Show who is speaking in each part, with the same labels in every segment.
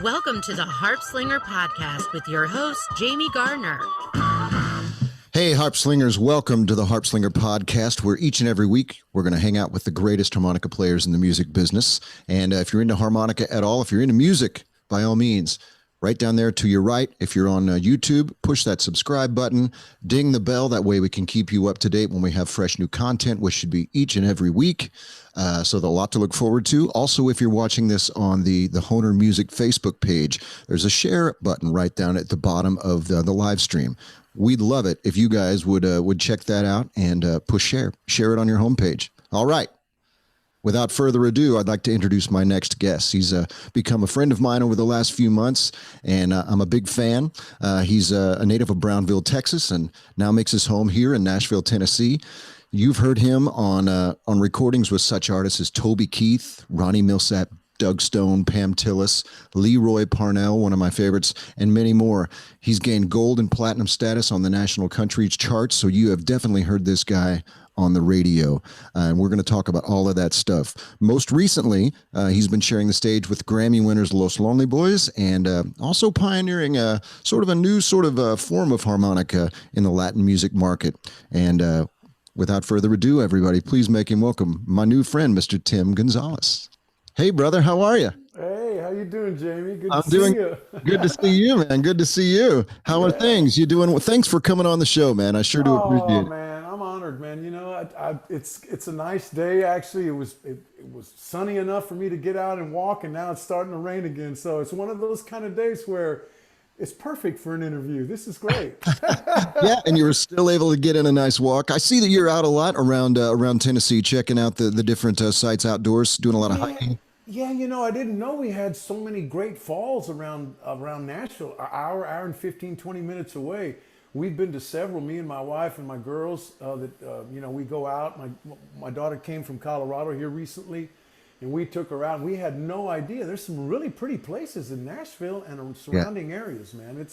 Speaker 1: Welcome to the Harpslinger podcast with your host, Jamie Gardner.
Speaker 2: Hey, Harpslingers, welcome to the Harpslinger podcast, where each and every week we're going to hang out with the greatest harmonica players in the music business. And if you're into harmonica at all, if you're into music, by all means, right down there to your right, if you're on YouTube, push that subscribe button, ding the bell. That way we can keep you up to date when we have fresh new content, which should be each and every week. So there's a lot to look forward to. Also, if you're watching this on the Honer Music Facebook page, there's a share button right down at the bottom of the live stream. We'd love it if you guys would check that out and push share it on your homepage. All right. Without further ado, I'd like to introduce my next guest. He's become a friend of mine over the last few months, and I'm a big fan. He's a native of Brownville, Texas, and now makes his home here in Nashville, Tennessee. You've heard him on recordings with such artists as Toby Keith, Ronnie Millsap, Doug Stone, Pam Tillis, Leroy Parnell, one of my favorites, and many more. He's gained gold and platinum status on the national country charts, so you have definitely heard this guy on the radio, and we're going to talk about all of that stuff. Most recently, he's been sharing the stage with Grammy winners Los Lonely Boys, and also pioneering a new form of harmonica in the Latin music market. And without further ado, everybody, please make him welcome my new friend, Mr. Tim Gonzalez. Hey, brother, how are you?
Speaker 3: Hey, how you doing, Jamie? Good to see you.
Speaker 2: Good to see you, man. Good to see you. How are things? You doing? Thanks for coming on the show, man. I sure do appreciate it.
Speaker 3: Oh, man, I'm honored, man. You know, it's a nice day. Actually, it was sunny enough for me to get out and walk, and now it's starting to rain again. So it's one of those kind of days where it's perfect for an interview. This is great.
Speaker 2: Yeah, and you were still able to get in a nice walk. I see that you're out a lot around Tennessee, checking out the different sites outdoors, doing a lot of hiking.
Speaker 3: Yeah, you know, I didn't know we had so many great falls around Nashville, an hour and 15, 20 minutes away. We've been to several, me and my wife and my girls, we go out. My daughter came from Colorado here recently, and we took her out. We had no idea. There's some really pretty places in Nashville and surrounding areas, man.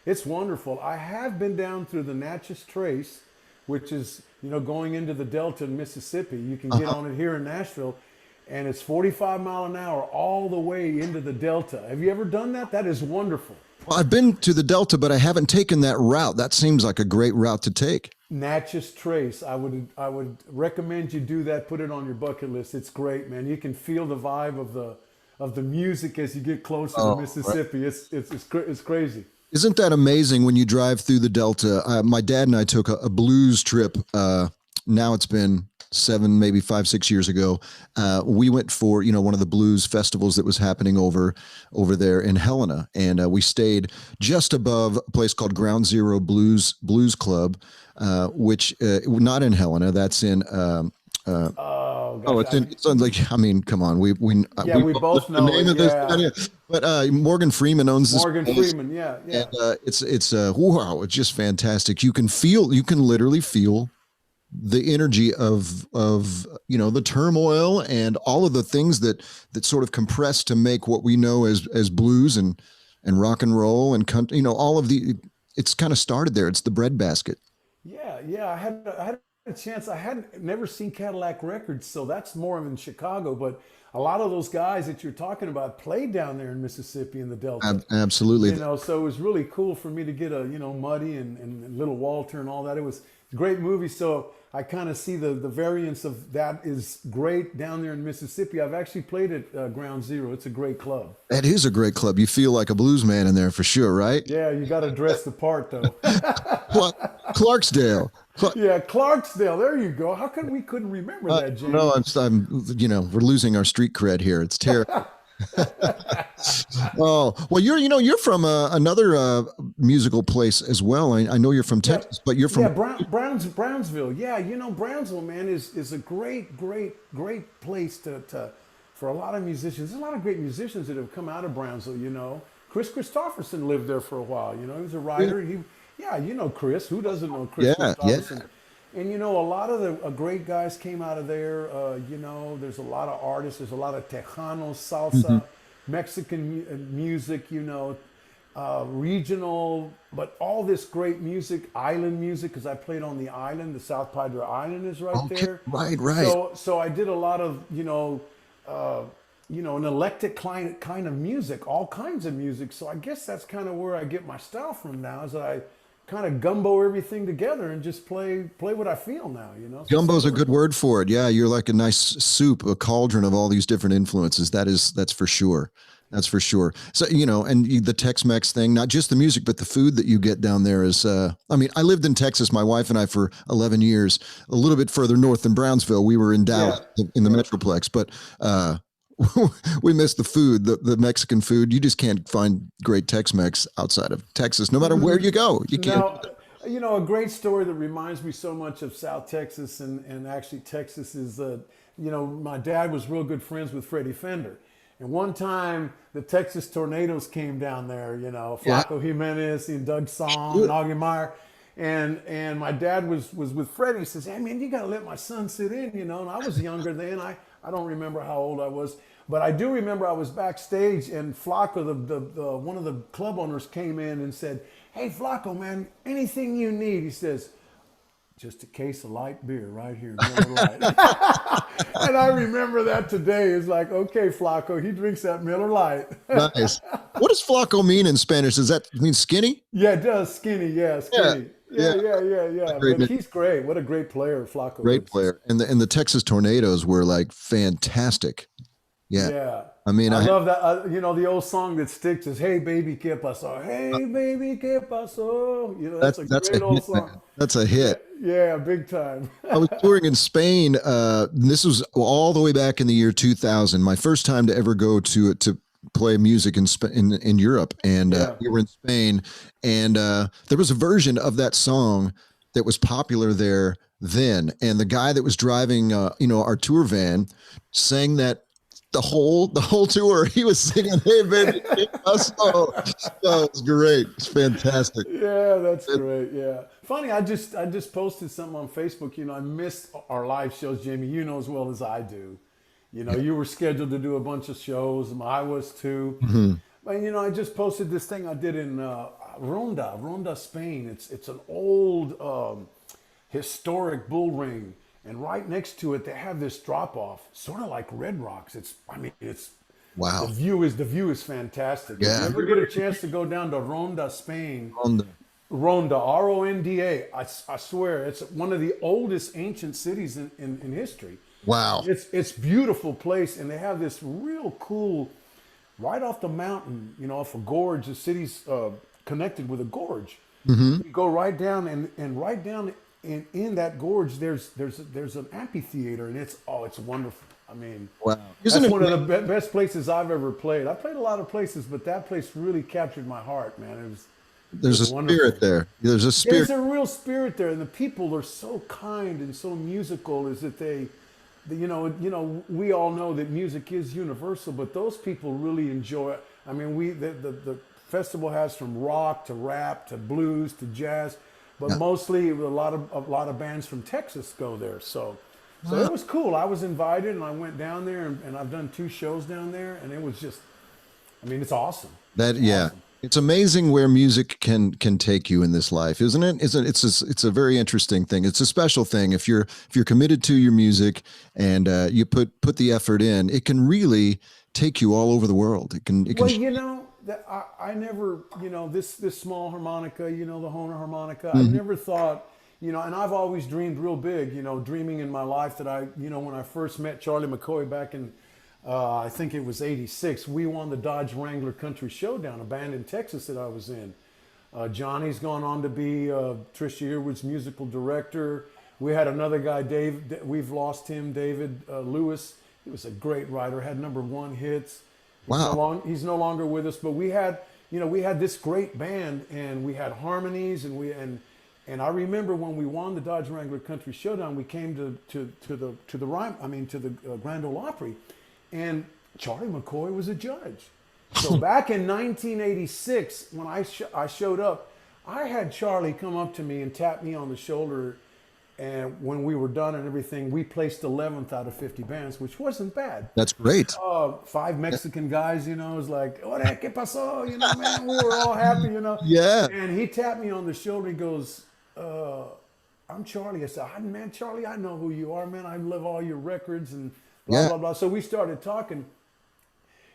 Speaker 3: It's wonderful. I have been down through the Natchez Trace, which is, going into the Delta in Mississippi. You can get on it here in Nashville. And it's 45 miles an hour all the way into the Delta. Have you ever done that? That is wonderful.
Speaker 2: Well, I've been to the Delta, but I haven't taken that route. That seems like a great route to take.
Speaker 3: Natchez Trace. I would recommend you do that. Put it on your bucket list. It's great, man. You can feel the vibe of the music as you get closer to Mississippi. Right. It's crazy.
Speaker 2: Isn't that amazing when you drive through the Delta? My dad and I took a blues trip. Now it's been 7, maybe 5, 6 years ago. We went for, one of the blues festivals that was happening over there in Helena. And we stayed just above a place called Ground Zero Blues Club, which not in Helena. That's in, it's like, I mean, come on. We
Speaker 3: both know the name of this.
Speaker 2: But Morgan Freeman owns this.
Speaker 3: Morgan Freeman. Yeah.
Speaker 2: And it's wow. It's just fantastic. You can literally feel the energy of the turmoil and all of the things that sort of compress to make what we know as blues and rock and roll and country, all of it's kind of started there. It's the breadbasket.
Speaker 3: Yeah. I had a chance. I hadn't never seen Cadillac Records, so that's more in Chicago, but a lot of those guys that you're talking about played down there in Mississippi in the Delta.
Speaker 2: Absolutely.
Speaker 3: So it was really cool for me to get Muddy and Little Walter and all that. It was a great movie. So I kind of see the variance of that is great down there in Mississippi. I've actually played at Ground Zero. It's a great club.
Speaker 2: That is a great club. You feel like a blues man in there for sure, right?
Speaker 3: Yeah, you got to dress the part though.
Speaker 2: Clarksdale.
Speaker 3: Yeah, Clarksdale. There you go. How come we couldn't remember that, James?
Speaker 2: No, I'm we're losing our street cred here. It's terrible. Oh, well, you're from another musical place as well. I know you're from Texas, but you're from
Speaker 3: Brownsville. Yeah, Brownsville, man, is a great place to for a lot of musicians. There's a lot of great musicians that have come out of Brownsville. You know, Chris Christopherson lived there for a while. You know, he was a writer. Yeah, you know Chris. Who doesn't know Chris
Speaker 2: Yeah, yeah.
Speaker 3: Christopherson? And you know, a lot of the great guys came out of there. You know, there's a lot of artists. There's a lot of Tejano, salsa, Mexican music. You know, regional, but all this great music, island music, because I played on the island. The South Padre Island is right there.
Speaker 2: Right.
Speaker 3: So I did a lot of an eclectic kind of music, all kinds of music. So I guess that's kind of where I get my style from now, is that I kind of gumbo everything together and just play what I feel now, you know.
Speaker 2: Gumbo's a good word for it. Yeah, you're like a nice soup, a cauldron of all these different influences. That's for sure. That's for sure. So, you know, and the Tex-Mex thing, not just the music, but the food that you get down there is, I mean, I lived in Texas, my wife and I, for 11 years, a little bit further north than Brownsville. We were in Dallas in the Metroplex, but, we miss the food, the Mexican food. You just can't find great Tex-Mex outside of Texas, no matter where you go. You can't.
Speaker 3: Now, you know, a great story that reminds me so much of South Texas and actually Texas is, you know, my dad was real good friends with Freddie Fender. And one time the Texas Tornadoes came down there, you know, Flaco Jimenez and Doug Sahm and Augie Meyer. And my dad was with Freddie. He says, hey, man, you got to let my son sit in, you know. And I was younger then. I don't remember how old I was. But I do remember I was backstage and Flaco, the one of the club owners, came in and said, hey, Flaco, man, anything you need. He says, just a case of light beer right here, Miller Lite. And I remember that today. It's like, okay, Flaco, he drinks that Miller Lite.
Speaker 2: Nice. What does flaco mean in Spanish? Does that mean skinny?
Speaker 3: Yeah, it does. Skinny. Yeah, skinny. Yeah. But he's great. What a great player Flaco
Speaker 2: Great
Speaker 3: is.
Speaker 2: player. And the Texas Tornadoes were like fantastic. Yeah. I mean,
Speaker 3: I love that. You know, the old song that sticks is "Hey baby, ¿qué pasó? Hey baby, ¿qué pasó?" You know, that's a great old song.
Speaker 2: Man. That's a hit.
Speaker 3: Yeah, big time.
Speaker 2: I was touring in Spain. This was all the way back in the year 2000. My first time to ever go to play music in Europe, and we were in Spain, and there was a version of that song that was popular there then, and the guy that was driving, our tour van, sang that. The whole tour, he was singing, "Hey baby, so it's great, it's fantastic."
Speaker 3: Yeah, that's great. Yeah, funny. I just posted something on Facebook. You know, I missed our live shows, Jamie. You know as well as I do. You know, you were scheduled to do a bunch of shows, and I was too. But you know, I just posted this thing I did in Ronda, Spain. It's an old historic bull ring. And right next to it, they have this drop off, sort of like Red Rocks. It's
Speaker 2: wow.
Speaker 3: The view is fantastic.
Speaker 2: Yeah.
Speaker 3: If you ever get a chance to go down to Ronda, Spain, Ronda, Ronda, I swear, it's one of the oldest ancient cities in history.
Speaker 2: Wow.
Speaker 3: It's beautiful place, and they have this real cool, right off the mountain, you know, off a gorge. The city's connected with a gorge. You go right down, and right down. In that gorge, there's an amphitheater, and it's wonderful. I mean,
Speaker 2: wow,
Speaker 3: that's one of the best places I've ever played. I played a lot of places, but that place really captured my heart, man.
Speaker 2: There's a spirit there. There's a spirit.
Speaker 3: There's a real spirit there, and the people are so kind and so musical. Is that we all know that music is universal, but those people really enjoy it. I mean, the festival has from rock to rap to blues to jazz. But mostly a lot of bands from Texas go there. So it was cool. I was invited and I went down there and I've done 2 shows down there, and it was just, I mean, it's awesome.
Speaker 2: Awesome. It's amazing where music can take you in this life, isn't it? It's a very interesting thing. It's a special thing. If you're committed to your music and you put the effort in, it can really take you all over the world. It can.
Speaker 3: Well, you know. That I never, you know, this small harmonica, you know, the Hohner harmonica, I never thought, you know, and I've always dreamed real big, you know, dreaming in my life that when I first met Charlie McCoy back in, I think it was 86, we won the Dodge Wrangler Country Showdown, a band in Texas that I was in. Johnny's gone on to be Trisha Earwood's musical director. We had another guy, Dave, we've lost him, David Lewis. He was a great writer, had #1 hits.
Speaker 2: Wow.
Speaker 3: He's no longer with us, but we had this great band, and we had harmonies, and I remember when we won the Dodge Wrangler Country Showdown, we came to the Grand Ole Opry, and Charlie McCoy was a judge. So back in 1986, when I showed up, I had Charlie come up to me and tap me on the shoulder. And when we were done and everything, we placed 11th out of 50 bands, which wasn't bad.
Speaker 2: That's great.
Speaker 3: 5 Mexican guys, it was like, "Ore, ¿qué pasó?" Man, we were all happy,
Speaker 2: Yeah.
Speaker 3: And he tapped me on the shoulder. He goes, "I'm Charlie." I said, "Man, Charlie, I know who you are, man. I love all your records and blah, blah, blah." So we started talking.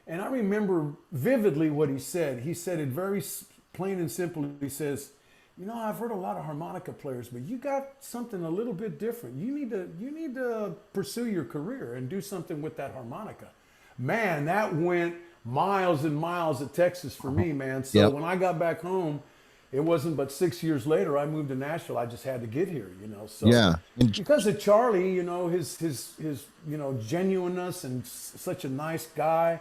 Speaker 3: And I remember vividly what he said. He said it very plain and simple. He says, "I've heard a lot of harmonica players, but you got something a little bit different. You need to pursue your career and do something with that harmonica." Man, that went miles and miles of Texas for me, man. So when I got back home, it wasn't but 6 years later I moved to Nashville. I just had to get here, So because of Charlie, his genuineness and such a nice guy,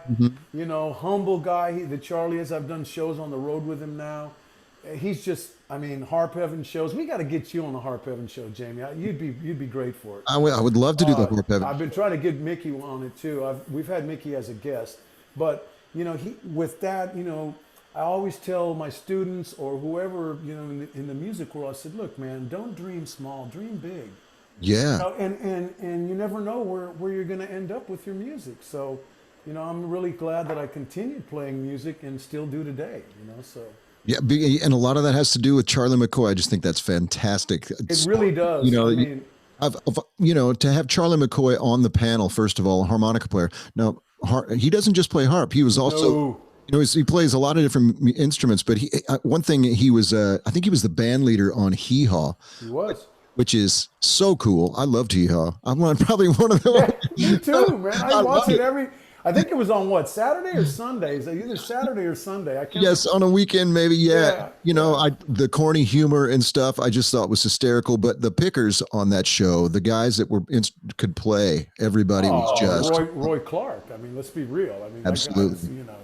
Speaker 3: humble guy that Charlie is. I've done shows on the road with him now. He's just, Harp Heaven shows. We got to get you on the Harp Heaven show, Jamie. You'd be great for it.
Speaker 2: I would love to do the Harp Heaven.
Speaker 3: I've been trying to get Mickey on it too. We've had Mickey as a guest, but with that, I always tell my students or whoever in the music world, I said, "Look, man, don't dream small, dream big."
Speaker 2: Yeah.
Speaker 3: And you never know where you're going to end up with your music. So, I'm really glad that I continued playing music and still do today. So.
Speaker 2: Yeah, and a lot of that has to do with Charlie McCoy. I just think that's fantastic.
Speaker 3: It really does.
Speaker 2: To have Charlie McCoy on the panel, first of all, a harmonica player. Now, he doesn't just play harp. He was also, he plays a lot of different instruments. But one thing he was, I think he was the band leader on Hee Haw.
Speaker 3: He was.
Speaker 2: Which is so cool. I loved Hee Haw. I'm probably one of them.
Speaker 3: Me too, man. I watch it I think it was on Saturday or Sundays? Either Saturday or Sunday. I can't.
Speaker 2: Yes, on a weekend maybe. Yeah. The corny humor and stuff I just thought was hysterical. But the pickers on that show, the guys that could play, everybody was just
Speaker 3: Roy Clark. Let's be real.
Speaker 2: Absolutely.
Speaker 3: That guy,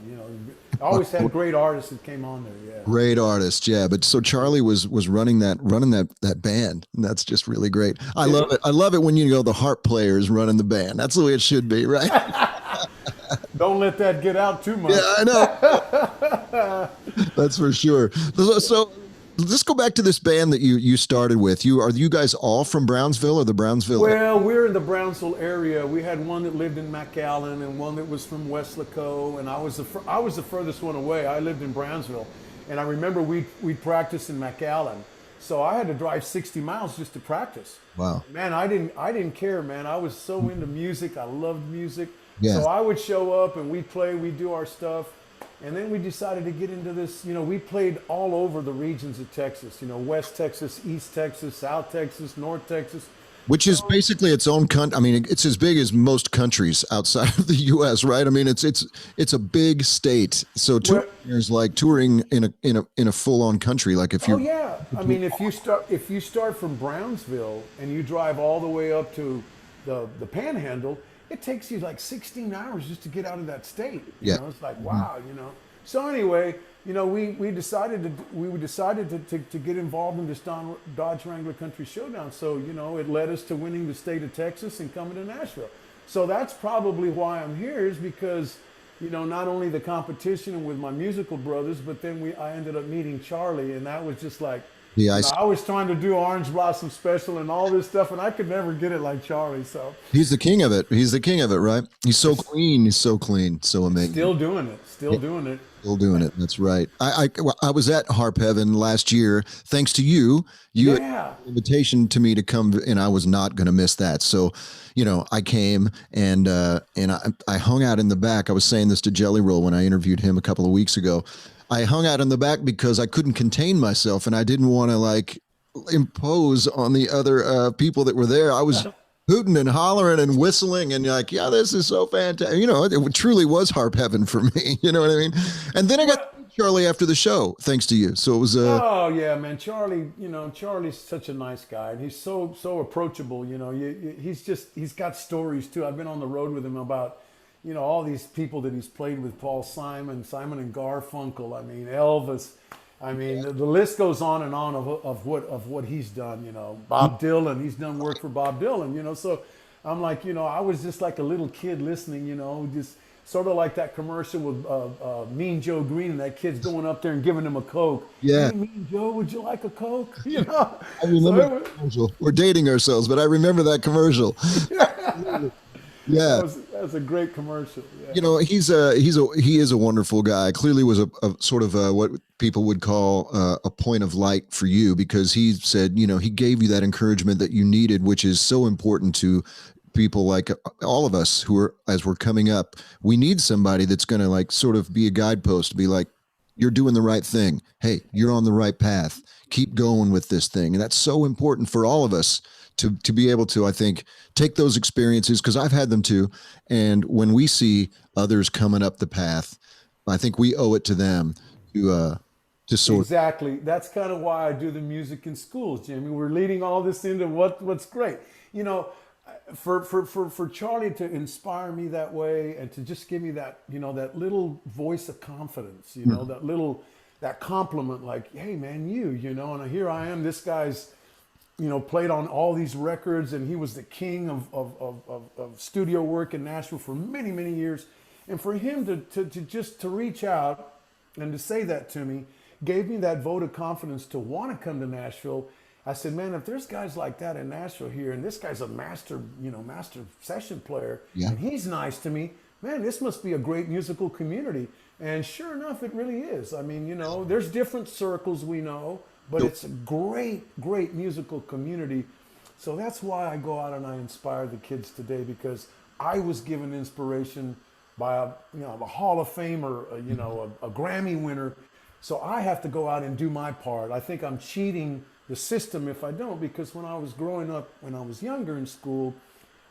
Speaker 3: always had great artists that came on there. Yeah.
Speaker 2: Great artists, yeah. But so Charlie was running that band, and that's just really great. I love it. I love it when the harp players running the band. That's the way it should be, right?
Speaker 3: Don't let that get out too much.
Speaker 2: Yeah, I know. That's for sure. So let's go back to this band that you started with. Are you guys all from Brownsville or the Brownsville?
Speaker 3: Well, we're in the Brownsville area. We had one that lived in McAllen and one that was from Weslaco, and I was the furthest one away. I lived in Brownsville, and I remember we'd practice in McAllen. So I had to drive 60 miles just to practice.
Speaker 2: Wow.
Speaker 3: Man, I didn't care, man. I was so into music. I loved music.
Speaker 2: Yeah.
Speaker 3: So I would show up and we'd play, we'd do our stuff. And then we decided to get into this, we played all over the regions of Texas, West Texas, East Texas, South Texas, North Texas.
Speaker 2: Which is basically its own country. It's as big as most countries outside of the U.S., right? It's a big state. So there's like touring in a full-on country. Like if you. Oh
Speaker 3: yeah, if you start from Brownsville and you drive all the way up to the Panhandle, it takes you like 16 hours just to get out of that state. It's like wow, So anyway, we decided to get involved in this Dodge Wrangler Country Showdown. So it led us to winning the state of Texas and coming to Nashville. So that's probably why I'm here, is because not only the competition with my musical brothers, but then I ended up meeting Charlie, and that was just like. I was trying to do Orange Blossom Special and all this stuff, and I could never get it like Charlie. So
Speaker 2: he's the king of it. Right? He's so clean. He's so clean. So amazing.
Speaker 3: Still doing it.
Speaker 2: Still doing it. That's right. I was at Harp Heaven last year, thanks to you. You had an invitation to me to come, and I was not going to miss that. So, I came and I hung out in the back. I was saying this to Jelly Roll when I interviewed him a couple of weeks ago. I hung out in the back because I couldn't contain myself, and I didn't want to impose on the other people that were there. I was hooting and hollering and whistling and this is so fantastic. It truly was Harp Heaven for me. You know what I mean? And then I got Charlie after the show, thanks to you. So it was.
Speaker 3: Oh yeah, man, Charlie. Charlie's such a nice guy, and he's so approachable. He's got stories too. I've been on the road with him about. All these people that he's played with, Paul Simon and Garfunkel, Elvis, the list goes on and on of what he's done, Bob Dylan, he's done work for Bob Dylan, so, I'm like, I was just like a little kid listening, just sort of like that commercial with Mean Joe Green, and that kid's going up there and giving him a Coke.
Speaker 2: Yeah.
Speaker 3: Hey, Mean Joe, would you like a Coke?
Speaker 2: I
Speaker 3: So
Speaker 2: remember
Speaker 3: it
Speaker 2: that
Speaker 3: was,
Speaker 2: commercial. We're dating ourselves, but I remember that commercial. Yeah.
Speaker 3: that was a great commercial. Yeah.
Speaker 2: He is a wonderful guy. Clearly was a sort of what people would call a point of light for you, because he said, he gave you that encouragement that you needed, which is so important to people like all of us who are, as we're coming up, we need somebody that's going to like sort of be a guidepost, be like, you're doing the right thing. Hey, you're on the right path. Keep going with this thing. And that's so important for all of us to be able to, I think, take those experiences, because I've had them too. And when we see others coming up the path, I think we owe it to them to sort of,
Speaker 3: Exactly. That's kind of why I do the music in schools, Jimmy. We're leading all this into what's great. For Charlie to inspire me that way, and to just give me that, that little voice of confidence, that compliment, like, hey man, and here I am, this guy's, played on all these records, and he was the king of studio work in Nashville for many, many years. And for him to reach out and to say that to me gave me that vote of confidence to want to come to Nashville. I said, man, if there's guys like that in Nashville here, and this guy's a master session player,
Speaker 2: yeah.
Speaker 3: and he's nice to me, man, this must be a great musical community. And sure enough, it really is. I mean, there's different circles, we know, but it's a great, great musical community. So that's why I go out and I inspire the kids today, because I was given inspiration by a Hall of Famer, a Grammy winner. So I have to go out and do my part. I think I'm cheating the system if I don't, because when I was growing up, when I was younger in school,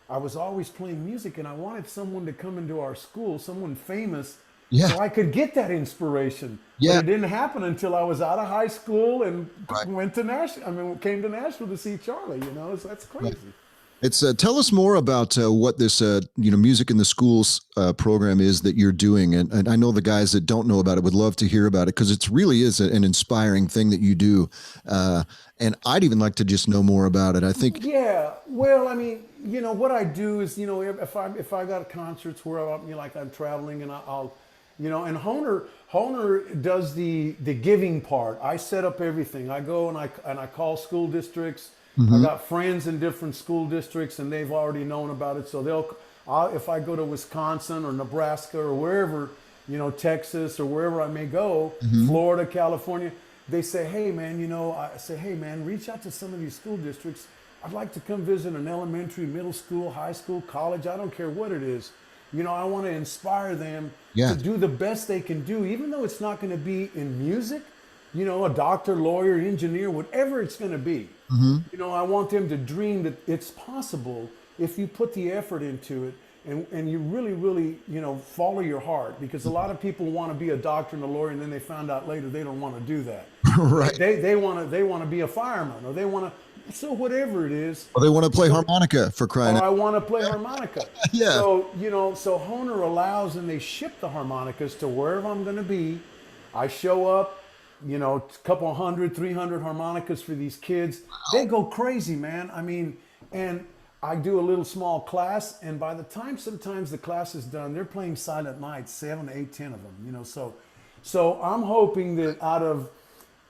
Speaker 3: I was always playing music, and I wanted someone to come into our school, someone famous,
Speaker 2: yeah.
Speaker 3: so I could get that inspiration.
Speaker 2: Yeah.
Speaker 3: But it didn't happen until I was out of high school and
Speaker 2: Right.
Speaker 3: went to Nashville. Came to Nashville to see Charlie. So that's crazy.
Speaker 2: It's tell us more about what this music in the schools program is that you're doing, and I know the guys that don't know about it would love to hear about it, because it really is an inspiring thing that you do, and I'd even like to just know more about it. I think.
Speaker 3: Yeah, well, I mean, what I do is, if I got concerts where I'm traveling, and I'll and Honer does the giving part. I set up everything. I go and I call school districts. I got friends in different school districts, and they've already known about it. So if I go to Wisconsin or Nebraska or wherever, Texas or wherever I may go, Florida, California, they say, hey man, I say, hey man, reach out to some of these school districts. I'd like to come visit an elementary, middle school, high school, college. I don't care what it is. I want to inspire them to do the best they can do, even though it's not going to be in music, a doctor, lawyer, engineer, whatever it's going to be. I want them to dream that it's possible if you put the effort into it, and you really, really, follow your heart, because a lot of people want to be a doctor and a lawyer, and then they found out later they don't want to do that.
Speaker 2: Right.
Speaker 3: They want to be a fireman, or they want to. So whatever it is.
Speaker 2: Well, they want to play harmonica, for crying out.
Speaker 3: I want to play harmonica.
Speaker 2: Yeah.
Speaker 3: So, so Honer allows, and they ship the harmonicas to wherever I'm going to be. I show up, a couple 100, 300 harmonicas for these kids. Wow. They go crazy, man. I mean, and I do a little small class, and by the time sometimes the class is done, they're playing Silent Night, 7, 8, 10 of them, So I'm hoping that out of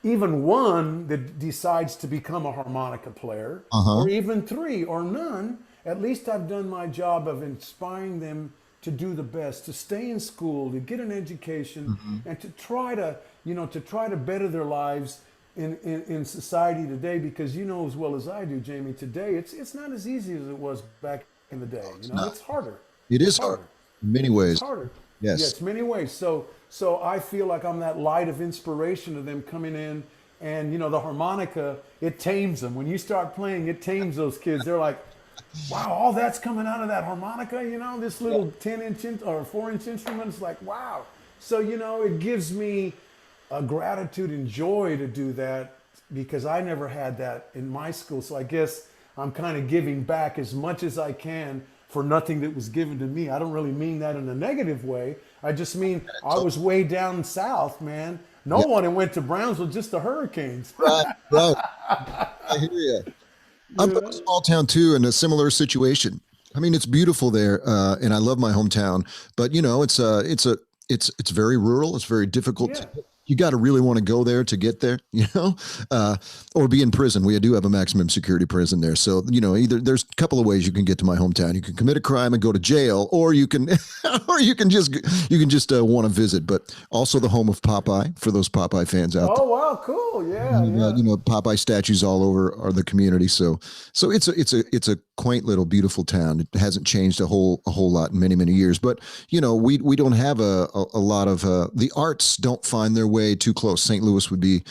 Speaker 3: even one that decides to become a harmonica player, or even 3 or none, at least I've done my job of inspiring them to do the best, to stay in school, to get an education, and to try to better their lives in society today. Because as well as I do, Jamie, today it's not as easy as it was back in the day. It's harder.
Speaker 2: It is harder in many ways.
Speaker 3: It's harder.
Speaker 2: Yes.
Speaker 3: Yeah, it's many ways. So I feel like I'm that light of inspiration to them coming in, and the harmonica, it tames them. When you start playing, it tames those kids. They're like, wow, all that's coming out of that harmonica, this little 10-inch or 4-inch instrument. It's like, wow. So, it gives me a gratitude and joy to do that, because I never had that in my school. So I guess I'm kind of giving back as much as I can for nothing that was given to me. I don't really mean that in a negative way. I just mean I was way down south, man. No one went to Brownsville, just the Hurricanes.
Speaker 2: Right. I hear you. I'm from a small town too, in a similar situation. I mean, it's beautiful there, and I love my hometown. But it's very rural. It's very difficult.
Speaker 3: Yeah.
Speaker 2: You got to really want to go there to get there, uh, or be in prison. We do have a maximum security prison there, so either there's a couple of ways you can get to my hometown. You can commit a crime and go to jail, or you can, or you can just want to visit. But also the home of Popeye for those Popeye fans out
Speaker 3: Oh
Speaker 2: there.
Speaker 3: wow, cool. Yeah, yeah.
Speaker 2: Popeye statues all over the community. So it's a quaint little beautiful town. It hasn't changed a whole lot in many years. But we don't have a lot of the arts don't find their way too close. St. Louis would be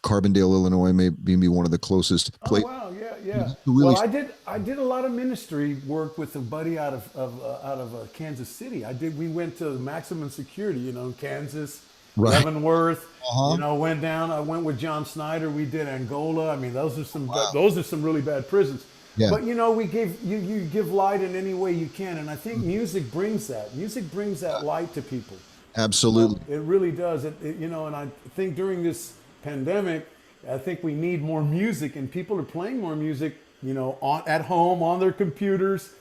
Speaker 2: Carbondale, Illinois, may be one of the closest
Speaker 3: Oh
Speaker 2: places.
Speaker 3: wow, yeah, yeah.
Speaker 2: Really,
Speaker 3: Well, I did a lot of ministry work with a buddy out of Kansas City. We went to maximum security, Kansas,
Speaker 2: right.
Speaker 3: Leavenworth.
Speaker 2: Uh-huh.
Speaker 3: Went down. I went with John Snyder. We did Angola. I mean, those are some really bad prisons.
Speaker 2: Yeah.
Speaker 3: But we give you give light in any way you can, and I think music brings that. Music brings that light to people.
Speaker 2: Absolutely.
Speaker 3: It really does. And I think during this pandemic, I think we need more music, and people are playing more music, at home on their computers.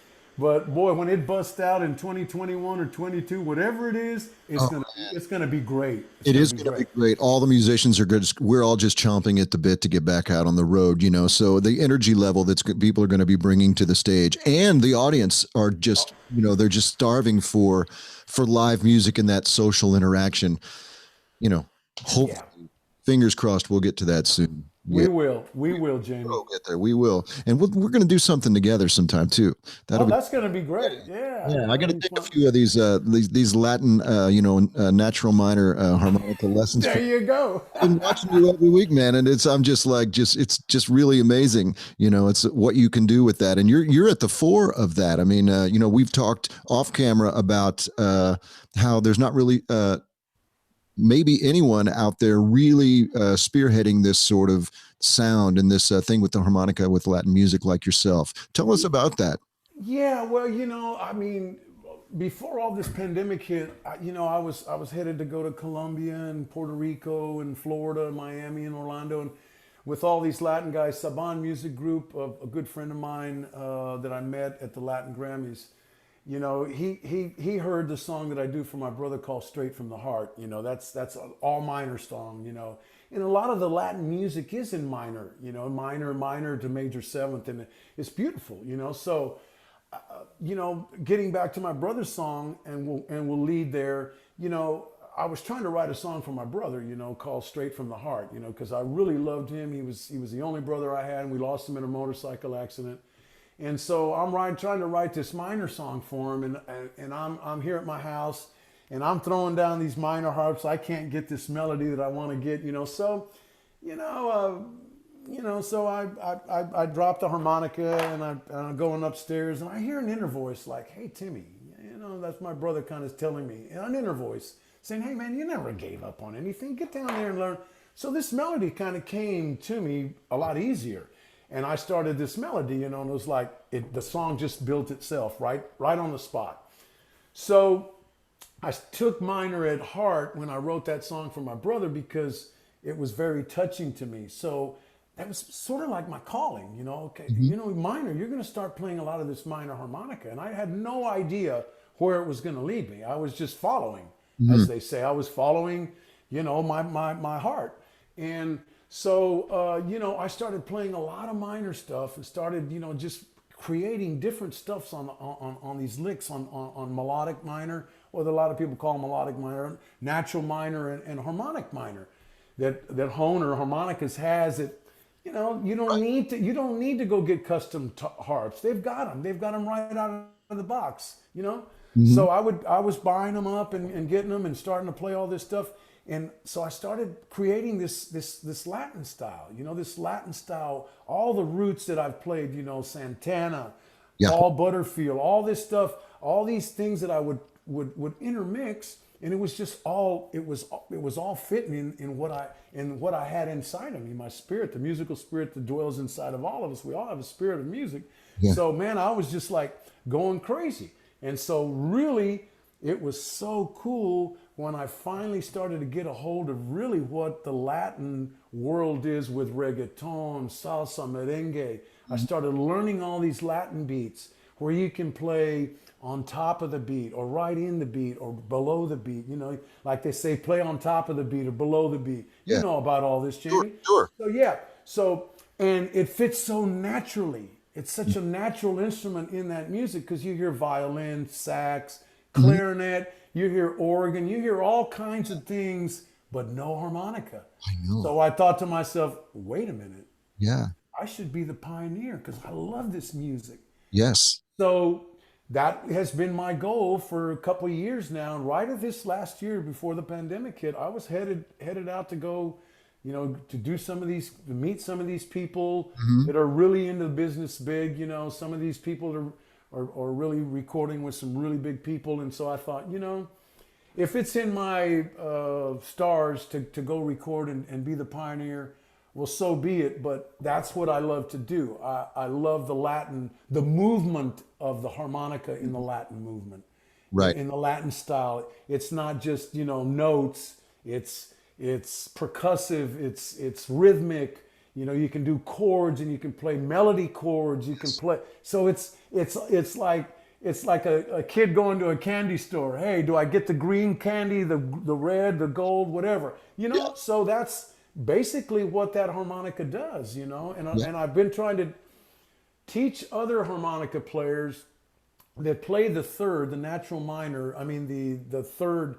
Speaker 3: But boy, when it busts out in 2021 or 22, whatever it is, it's gonna be great.
Speaker 2: It is going to be great. All the musicians are good. We're all just chomping at the bit to get back out on the road, So the energy level people are going to be bringing to the stage, and the audience are just, they're just starving for live music and that social interaction. Hope
Speaker 3: Yeah.
Speaker 2: fingers crossed we'll get to that soon.
Speaker 3: We will, Jamie.
Speaker 2: We'll get there. We will, and we're going to do something together sometime too.
Speaker 3: That's going to be great. Yeah.
Speaker 2: Yeah, I got to take a few of these Latin, natural minor harmonica lessons.
Speaker 3: There you go.
Speaker 2: Been watching you every week, man, and it's it's just really amazing. It's what you can do with that, and you're at the fore of that. I mean, we've talked off camera about how there's not really maybe anyone out there really spearheading this sort of sound and this thing with the harmonica with Latin music like yourself. Tell us about that.
Speaker 3: Yeah, well, I mean, before all this pandemic hit, I was headed to go to Colombia and Puerto Rico and Florida, Miami and Orlando, and with all these Latin guys. Saban Music Group, a good friend of mine that I met at the Latin Grammys. He heard the song that I do for my brother called "Straight from the Heart." That's an all minor song. And a lot of the Latin music is in minor. Minor to major seventh, and it's beautiful. So. Getting back to my brother's song, and we'll lead there. I was trying to write a song for my brother, called "Straight from the Heart," because I really loved him. He was the only brother I had, and we lost him in a motorcycle accident. And so I'm trying to write this minor song for him, and I'm here at my house, and I'm throwing down these minor harps. I can't get this melody that I want to get, So, so I drop the harmonica, and I'm going upstairs, and I hear an inner voice like, "Hey, Timmy," that's my brother kind of telling me, an inner voice saying, "Hey, man, you never gave up on anything. Get down there and learn." So this melody kind of came to me a lot easier. And I started this melody, and it was like the song just built itself right on the spot. So I took minor at heart when I wrote that song for my brother because it was very touching to me. So that was sort of like my calling, Okay, minor, you're going to start playing a lot of this minor harmonica, and I had no idea where it was going to lead me. I was just following, as they say. I was following, my heart, and. So, I started playing a lot of minor stuff and started, just creating different stuffs on these licks on melodic minor, or a lot of people call melodic minor, natural minor, and harmonic minor. That Hohner Harmonicas has it. You don't need to go get custom harps. They've got them right out of the box. So I was buying them up and getting them and starting to play all this stuff. And so I started creating this Latin style, this Latin style, all the roots that I've played, Santana, Paul Butterfield, all this stuff, all these things that I would intermix, and it was just all it was all fitting in what I had inside of me, my spirit, the musical spirit that dwells inside of all of us. We all have a spirit of music. Yeah. So man, I was just like going crazy. And so really it was so cool when I finally started to get a hold of really what the Latin world is with reggaeton, salsa, merengue. I started learning all these Latin beats. where you can play on top of the beat or right in the beat or below the beat. You know, like they say, play on top of the beat or below the beat. You
Speaker 2: Yeah.
Speaker 3: know about all this,
Speaker 2: Sure.
Speaker 3: Jamie.
Speaker 2: Sure.
Speaker 3: So yeah, so and it fits so naturally. It's such a natural instrument in that music because you hear violin, sax, clarinet, you hear organ, you hear all kinds of things, but no harmonica.
Speaker 2: I know.
Speaker 3: So I thought to myself, wait a minute,
Speaker 2: Yeah.
Speaker 3: I should be the pioneer because I love this music.
Speaker 2: Yes.
Speaker 3: So that has been my goal for a couple of years now. And right at this last year before the pandemic hit, I was headed out to go, you know, to do some of these, to meet some of these people that are really into business big. You know, some of these people are really recording with some really big people. And so I thought, you know, if it's in my stars to go record and be the pioneer, well, so be it. But that's what I love to do. I love the movement of the harmonica in the Latin movement,
Speaker 2: Right.
Speaker 3: in the Latin style. It's not just, you know, notes. It's percussive. It's rhythmic. You know, you can do chords and you can play melody chords. You can play. So it's like a kid going to a candy store. Hey, do I get the green candy, the red, the gold, whatever? You know.
Speaker 2: Yeah.
Speaker 3: So that's basically what that harmonica does. You know, and I've been trying to teach other harmonica players that play the third, the natural minor. I mean the third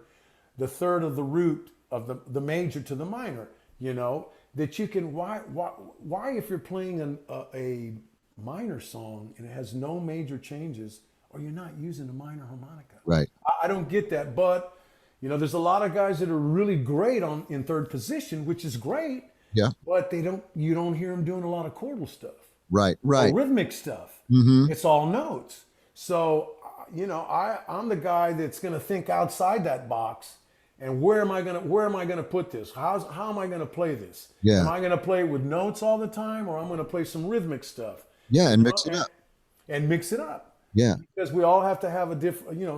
Speaker 3: of the root of the major to the minor. You know, that you can why if you're playing a minor song and it has no major changes, or you're not using a minor harmonica.
Speaker 2: Right.
Speaker 3: I don't get that, but you know, there's a lot of guys that are really great in third position, which is great.
Speaker 2: Yeah.
Speaker 3: But you don't hear them doing a lot of chordal stuff.
Speaker 2: Right.
Speaker 3: Or
Speaker 2: Right.
Speaker 3: rhythmic stuff. It's all notes. So, you know, I'm the guy that's going to think outside that box. And where am I gonna put this? How am I gonna play this?
Speaker 2: Yeah.
Speaker 3: Am I gonna play it with notes all the time, or I'm gonna play some rhythmic stuff?
Speaker 2: Yeah. And
Speaker 3: You
Speaker 2: mix
Speaker 3: know,
Speaker 2: it up.
Speaker 3: and mix it up.
Speaker 2: Yeah.
Speaker 3: Because we all have to have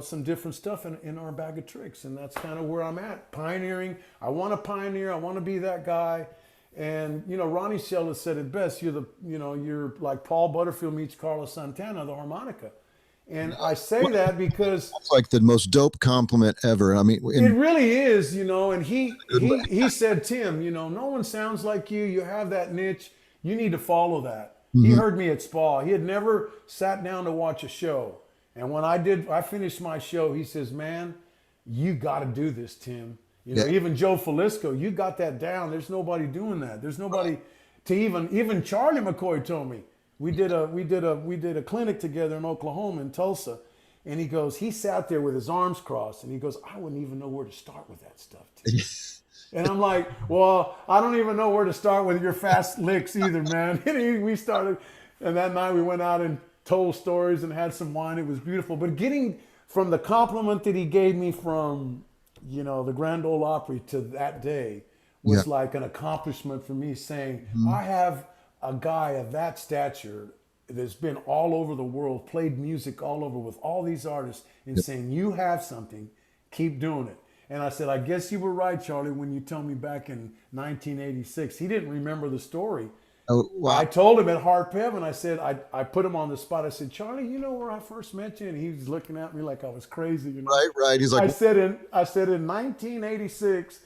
Speaker 3: some different stuff in our bag of tricks, and that's kind of where I'm at. Pioneering. I want to pioneer. I want to be that guy. And you know, Ronnie Shell has said it best. You're like Paul Butterfield meets Carlos Santana, the harmonica. And I say that because
Speaker 2: It's like the most dope compliment ever. I mean,
Speaker 3: it really is, you know. And he said, Tim, you know, no one sounds like you. You have that niche. You need to follow that. He heard me at Spa. He had never sat down to watch a show. And when I finished my show, he says, man, you got to do this, Tim. You know, even Joe Falisco, you got that down. There's nobody doing that. There's nobody to even Charlie McCoy told me. We did a clinic together in Oklahoma, in Tulsa. And he sat there with his arms crossed and he goes, I wouldn't even know where to start with that stuff, Tim. And I'm like, well, I don't even know where to start with your fast licks either, man. And we started, and that night we went out and told stories and had some wine. It was beautiful. But getting from the compliment that he gave me from, you know, the Grand Ole Opry to that day was like an accomplishment for me, saying, I have a guy of that stature that's been all over the world, played music all over with all these artists, and saying, you have something, keep doing it. And I said, I guess you were right, Charlie, when you told me back in 1986. He didn't remember the story.
Speaker 2: Oh, wow.
Speaker 3: I told him at Harpev, and I said, I put him on the spot. I said, Charlie, you know where I first met you? And he was looking at me like I was crazy. You know?
Speaker 2: Right. He's like,
Speaker 3: I said in 1986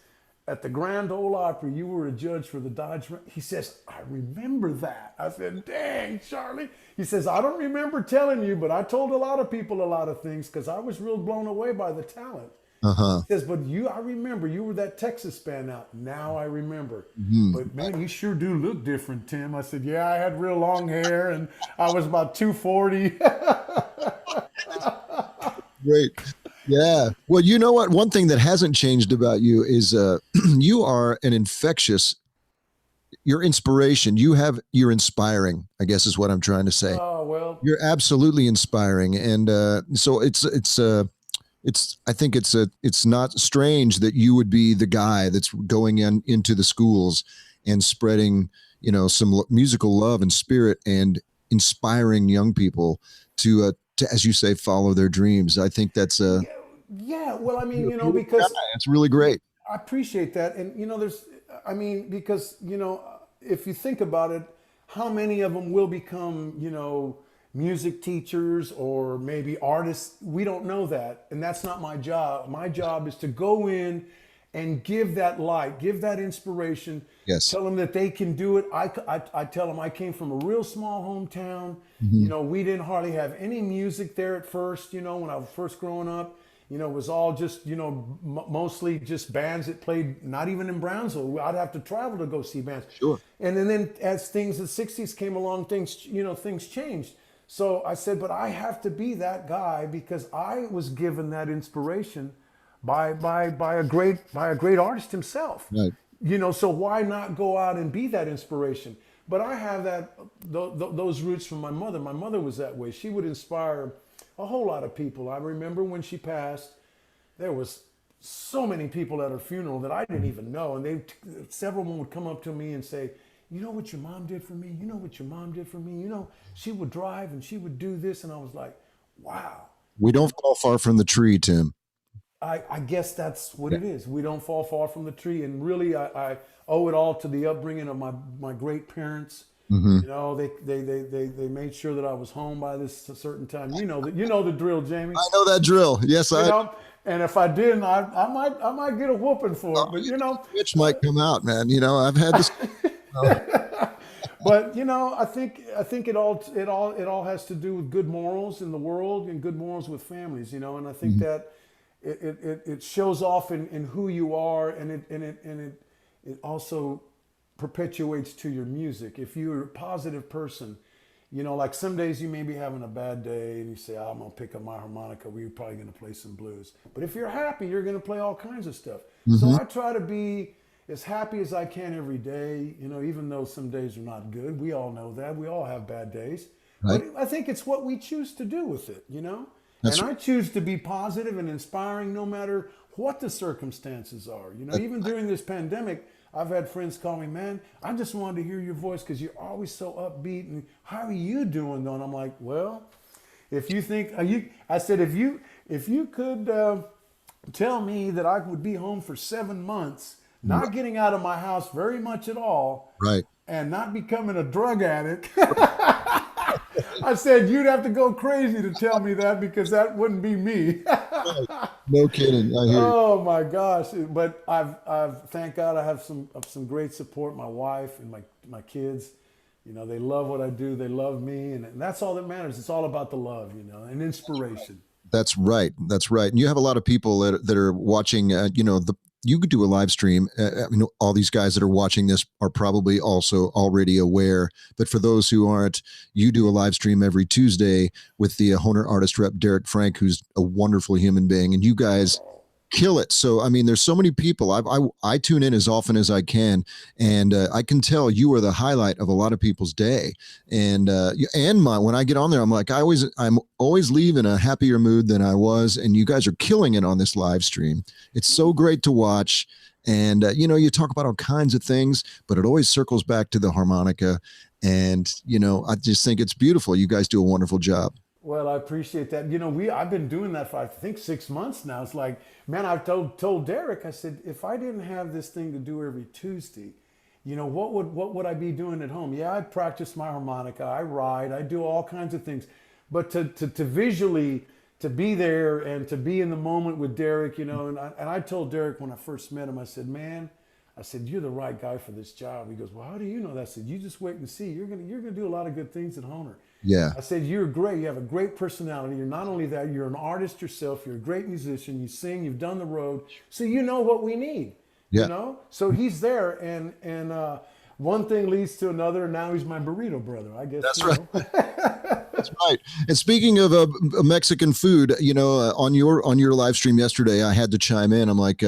Speaker 3: at the Grand Ole Opry, you were a judge for the Dodge. He says, I remember that. I said, dang, Charlie. He says, I don't remember telling you, but I told a lot of people a lot of things because I was real blown away by the talent. He says, but I remember you were that Texas standout. Now I remember. But man, you sure do look different, Tim. I said, yeah, I had real long hair and I was about 240.
Speaker 2: Great. Yeah. Well, you know what? One thing that hasn't changed about you is you are you're inspiration. You're inspiring, I guess is what I'm trying to say.
Speaker 3: Oh, well.
Speaker 2: You're absolutely inspiring. And so I think it's not strange that you would be the guy that's going into the schools and spreading, you know, some musical love and spirit and inspiring young people to, as you say, follow their dreams. I think that's
Speaker 3: yeah. Well, I mean, you know, because
Speaker 2: it's really great.
Speaker 3: I appreciate that. And, you know, because, you know, if you think about it, how many of them will become, you know, music teachers or maybe artists. We don't know that. And that's not my job. My job is to go in and give that light, give that inspiration,
Speaker 2: Yes.
Speaker 3: tell them that they can do it. I tell them I came from a real small hometown.
Speaker 2: Mm-hmm.
Speaker 3: We didn't hardly have any music there at first, when I was first growing up. It was all just, mostly just bands that played, not even in Brownsville. I'd have to travel to go see bands.
Speaker 2: Sure.
Speaker 3: And then as the 60s came along, things changed. So I said, but I have to be that guy because I was given that inspiration by a great artist himself.
Speaker 2: Right.
Speaker 3: So why not go out and be that inspiration? But I have those roots from my mother. My mother was that way. She would inspire a whole lot of people. I remember when she passed, there was so many people at her funeral that I didn't even know. And several of them would come up to me and say, you know what your mom did for me? You know what your mom did for me? She would drive and she would do this. And I was like, wow.
Speaker 2: We don't fall far from the tree, Tim.
Speaker 3: I guess that's what it is. We don't fall far from the tree. And really, I owe it all to the upbringing of my great parents.
Speaker 2: Mm-hmm.
Speaker 3: They made sure that I was home by this certain time. You know the drill, Jamie.
Speaker 2: I know that drill. Yes,
Speaker 3: And if I didn't, I might get a whooping for it. But
Speaker 2: which might come out, man. I've had this.
Speaker 3: But I think it all has to do with good morals in the world and good morals with families. And I think
Speaker 2: Mm-hmm.
Speaker 3: that it shows off in who you are, and it also perpetuates to your music. If you're a positive person, like some days you may be having a bad day and you say, I'm going to pick up my harmonica. We're probably going to play some blues. But if you're happy, you're going to play all kinds of stuff.
Speaker 2: Mm-hmm.
Speaker 3: So I try to be as happy as I can every day, even though some days are not good. We all know that. We all have bad days.
Speaker 2: Right.
Speaker 3: But I think it's what we choose to do with it,
Speaker 2: That's
Speaker 3: and I choose to be positive and inspiring no matter what the circumstances are. Even during this pandemic, I've had friends call me, man, I just wanted to hear your voice because you're always so upbeat. And how are you doing, though? And I'm like, well, if you think, I said, if you could tell me that I would be home for 7 months, not getting out of my house very much at all,
Speaker 2: Right.
Speaker 3: and not becoming a drug addict, I said, you'd have to go crazy to tell me that because that wouldn't be me.
Speaker 2: No kidding. I hear you.
Speaker 3: Oh my gosh! But I've thank God I have some great support. My wife and my kids, they love what I do. They love me, and that's all that matters. It's all about the love, and inspiration.
Speaker 2: That's right. That's right. And you have a lot of people that are watching. You could do a live stream. All these guys that are watching this are probably also already aware. But for those who aren't, you do a live stream every Tuesday with the Honer artist rep, Derek Frank, who's a wonderful human being. And you guys kill it. So, there's so many people. I tune in as often as I can. And I can tell you are the highlight of a lot of people's day. And when I get on there, I'm always leave in a happier mood than I was. And you guys are killing it on this live stream. It's so great to watch. And, you talk about all kinds of things, but it always circles back to the harmonica. And, I just think it's beautiful. You guys do a wonderful job.
Speaker 3: Well, I appreciate that. I've been doing that for I think 6 months now. It's like, man, I've told Derek, I said, if I didn't have this thing to do every Tuesday, what would I be doing at home? Yeah, I practice my harmonica, I ride, I do all kinds of things, but to visually to be there and to be in the moment with Derek, and I told Derek when I first met him, I said, man, you're the right guy for this job. He goes, well, how do you know that? I said, you just wait and see. You're gonna do a lot of good things at Honer.
Speaker 2: Yeah.
Speaker 3: I said, you're great. You have a great personality. You're not only that, you're an artist yourself. You're a great musician. You sing, you've done the road. So you know what we need, So he's there. And one thing leads to another. And now he's my burrito brother, I guess.
Speaker 2: That's right. That's right. And speaking of Mexican food, on your live stream yesterday, I had to chime in. I'm like,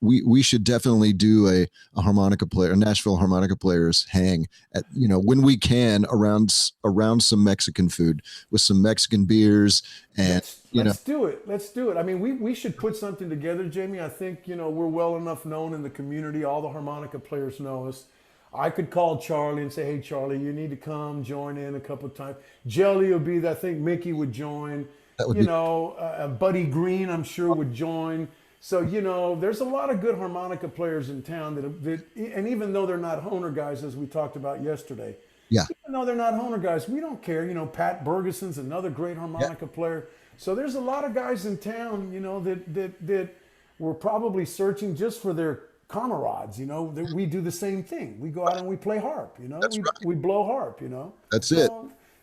Speaker 2: we should definitely do a Nashville harmonica players hang at, when we can around some Mexican food with some Mexican beers. And
Speaker 3: let's do it. Let's do it. We should put something together, Jamie. I think, we're well enough known in the community. All the harmonica players know us. I could call Charlie and say, hey, Charlie, you need to come join in a couple of times. Jelly will be there. I think Mickey would join. Buddy Green, I'm sure, would join. So, there's a lot of good harmonica players in town that and even though they're not Honer guys, as we talked about yesterday,
Speaker 2: Yeah.
Speaker 3: Even though they're not Honer guys, we don't care. Pat Bergeson's another great
Speaker 2: Yeah.
Speaker 3: harmonica player. So there's a lot of guys in town, that were probably searching just for their comrades. That we do the same thing. We go out and we play harp.
Speaker 2: That's right.
Speaker 3: We blow harp.
Speaker 2: That's it.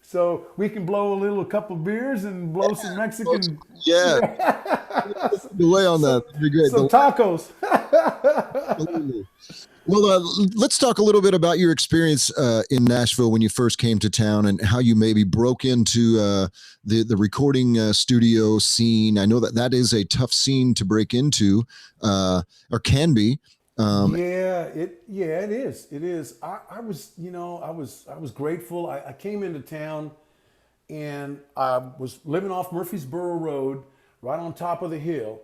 Speaker 3: So we can blow a couple beers and blow some Mexican.
Speaker 2: Yeah. The way on that. That'd be great.
Speaker 3: Some tacos.
Speaker 2: Absolutely. Well, let's talk a little bit about your experience in Nashville when you first came to town and how you maybe broke into the recording studio scene. I know that is a tough scene to break into, or can be.
Speaker 3: It is. It is. I was grateful. I came into town and I was living off Murfreesboro Road, right on top of the hill,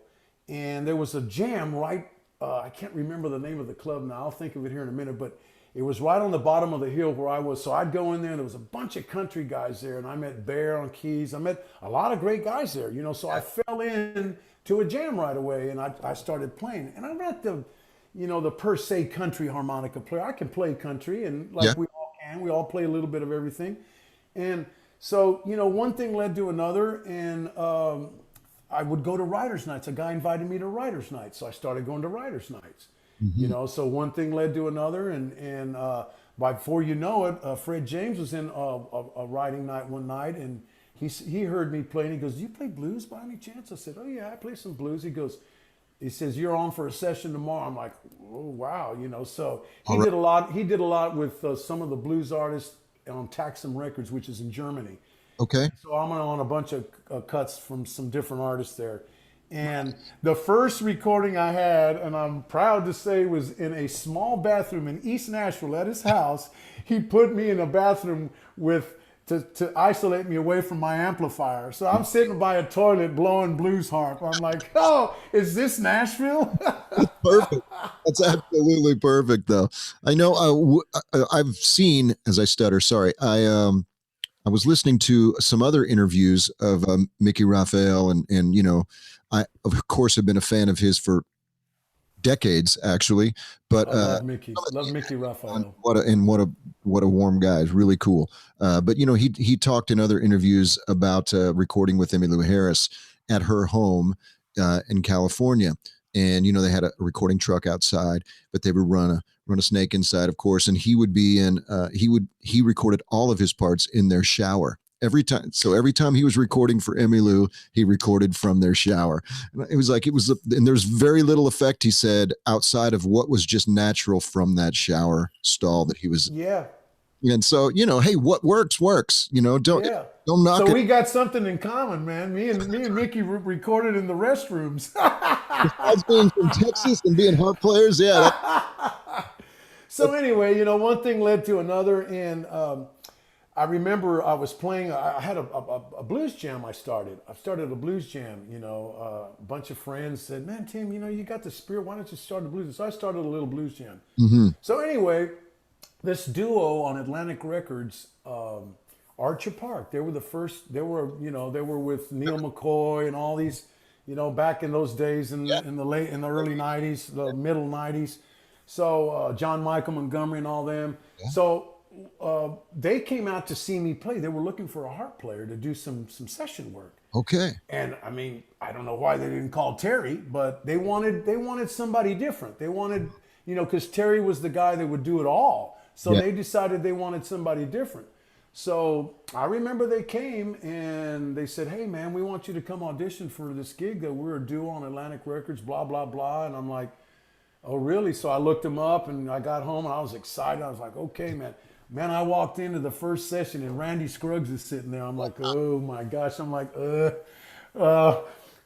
Speaker 3: and there was a jam right. I can't remember the name of the club now. I'll think of it here in a minute, but it was right on the bottom of the hill where I was. So I'd go in there, and there was a bunch of country guys there, and I met Bear on keys. I met a lot of great guys there, So I fell in to a jam right away, and I started playing. And I'm not the per se country harmonica player. I can play country, and we all can. We all play a little bit of everything. And so, one thing led to another, and I would go to writers' nights. A guy invited me to writers' nights, so I started going to writers' nights. So one thing led to another, and before you know it, Fred James was in a writing night one night, and he heard me play, and he goes, "Do you play blues by any chance?" I said, "Oh yeah, I play some blues." He says, "You're on for a session tomorrow." I'm like, "Oh wow," So he did a lot. He did a lot with some of the blues artists on Taxum Records, which is in Germany.
Speaker 2: Okay.
Speaker 3: So I'm on a bunch of cuts from some different artists there. And the first recording I had, and I'm proud to say, was in a small bathroom in East Nashville at his house. He put me in a bathroom to isolate me away from my amplifier. So I'm sitting by a toilet blowing blues harp. I'm like, oh, is this Nashville?
Speaker 2: Perfect. That's absolutely perfect, though. I know I've seen, as I stutter, sorry, I was listening to some other interviews of Mickey Raphael, and I of course have been a fan of his for decades, actually. But
Speaker 3: I love Mickey. Love Mickey Raphael.
Speaker 2: What a warm guy. It's really cool. But he talked in other interviews about recording with Emmylou Harris at her home in California, and they had a recording truck outside, but they would run a snake inside, of course, and he would be in. He recorded all of his parts in their shower every time. So every time he was recording for Emmylou, he recorded from their shower. And and there's very little effect, he said, outside of what was just natural from that shower stall that he was.
Speaker 3: Yeah.
Speaker 2: And so, hey, what works. Don't knock it.
Speaker 3: So we got something in common, man. Me and Mickey recorded in the restrooms.
Speaker 2: Besides being from Texas and being harp players, yeah.
Speaker 3: So anyway, one thing led to another, and I remember I was playing. I had a blues jam. I started a blues jam. A bunch of friends said, "Man, Tim, you got the spirit. Why don't you start a blues?" So I started a little blues jam.
Speaker 2: Mm-hmm.
Speaker 3: So anyway, this duo on Atlantic Records, Archer Park. They were the first. They were with Neil McCoy and all these, back in those days in the early '90s, the middle '90s. So John Michael Montgomery and all them. Yeah. So they came out to see me play. They were looking for a harp player to do some session work.
Speaker 2: Okay.
Speaker 3: And I mean, I don't know why they didn't call Terry, but they wanted somebody different. They wanted, because Terry was the guy that would do it all. So they decided they wanted somebody different. So I remember they came and they said, "Hey man, we want you to come audition for this gig that we're a duo on Atlantic Records, blah, blah, blah." And I'm like, "Oh really?" So I looked them up and I got home and I was excited. I was like, "Okay, man." Man, I walked into the first session and Randy Scruggs is sitting there. I'm like, "Oh my gosh." I'm like,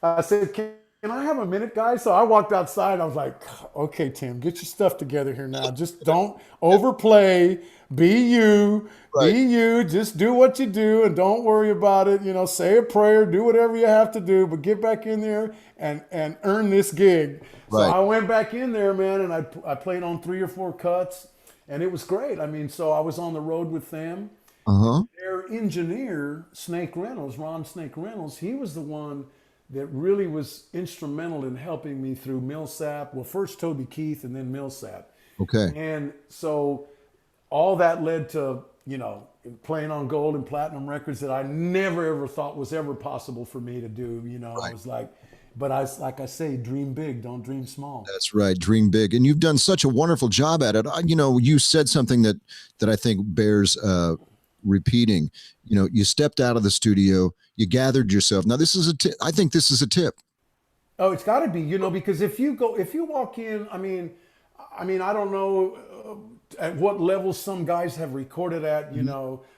Speaker 3: I said, "Can I have a minute, guys?" So I walked outside. I was like, "Okay, Tim, get your stuff together here now. Just don't overplay. Be you. Right. Be you. Just do what you do and don't worry about it. Say a prayer, do whatever you have to do, but get back in there and earn this gig." Right. So I went back in there, man, and I played on 3 or 4 cuts. And it was great. I mean, so I was on the road with them.
Speaker 2: Uh-huh.
Speaker 3: Their engineer, Ron Snake Reynolds, he was the one that really was instrumental in helping me through Millsap. Well, first Toby Keith and then Millsap.
Speaker 2: Okay.
Speaker 3: And so all that led to playing on gold and platinum records that I never ever thought was ever possible for me to do. I was like, but like I say, dream big, don't dream small.
Speaker 2: That's right. Dream big. And you've done such a wonderful job at it. You said something that I think bears repeating. You stepped out of the studio, you gathered yourself. Now this is I think this is a tip.
Speaker 3: Oh, it's got to be, because if you walk in, I mean, I don't know at what level some guys have recorded at,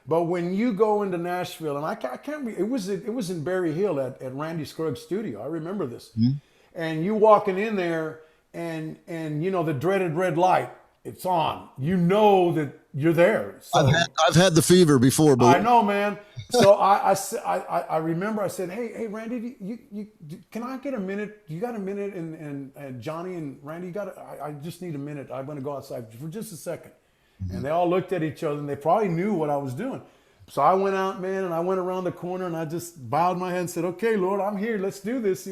Speaker 3: but when you go into Nashville, and I can't, it was in Berry Hill at Randy Scruggs' studio. I remember this. And you walking in there and the dreaded red light, it's on, that you're there. So,
Speaker 2: I've had the fever before, but
Speaker 3: I know, man. So I remember I said, hey Randy, you can I get a minute? You got a minute? And Johnny and Randy, I just need a minute. I'm going to go outside for just a second. And they all looked at each other and they probably knew what I was doing. So I went out, man, and I went around the corner and I just bowed my head and said, okay, Lord, I'm here. Let's do this.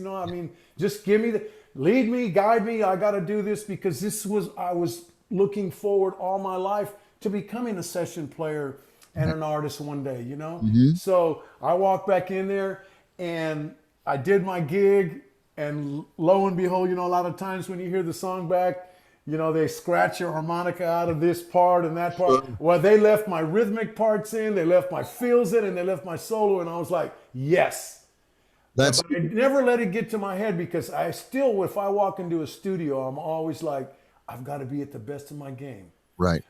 Speaker 3: Just give me lead me, guide me. I got to do this because I was looking forward all my life to becoming a session player and an artist one day, So I walked back in there and I did my gig, and lo and behold, a lot of times when you hear the song back, they scratch your harmonica out of this part and that part. Well, they left my rhythmic parts in, they left my fills in, and they left my solo, and I was like, yes. But I never let it get to my head because I still, if I walk into a studio, I'm always like, I've got to be at the best of my game.
Speaker 2: Right.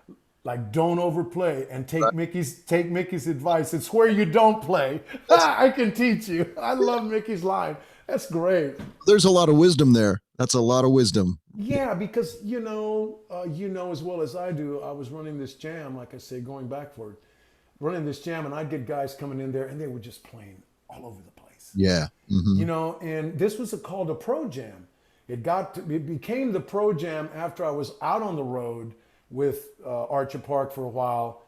Speaker 3: Like, don't overplay, and take Mickey's advice. It's where you don't play. I can teach you. I love Mickey's line. That's great.
Speaker 2: There's a lot of wisdom there. That's a lot of wisdom.
Speaker 3: Yeah, because as well as I do, I was running this jam, like I say, going back for it, running this jam, and I'd get guys coming in there, and they were just playing all over the place.
Speaker 2: Yeah. Mm-hmm.
Speaker 3: And this was called a pro jam. It became the pro jam after I was out on the road with Archer Park for a while,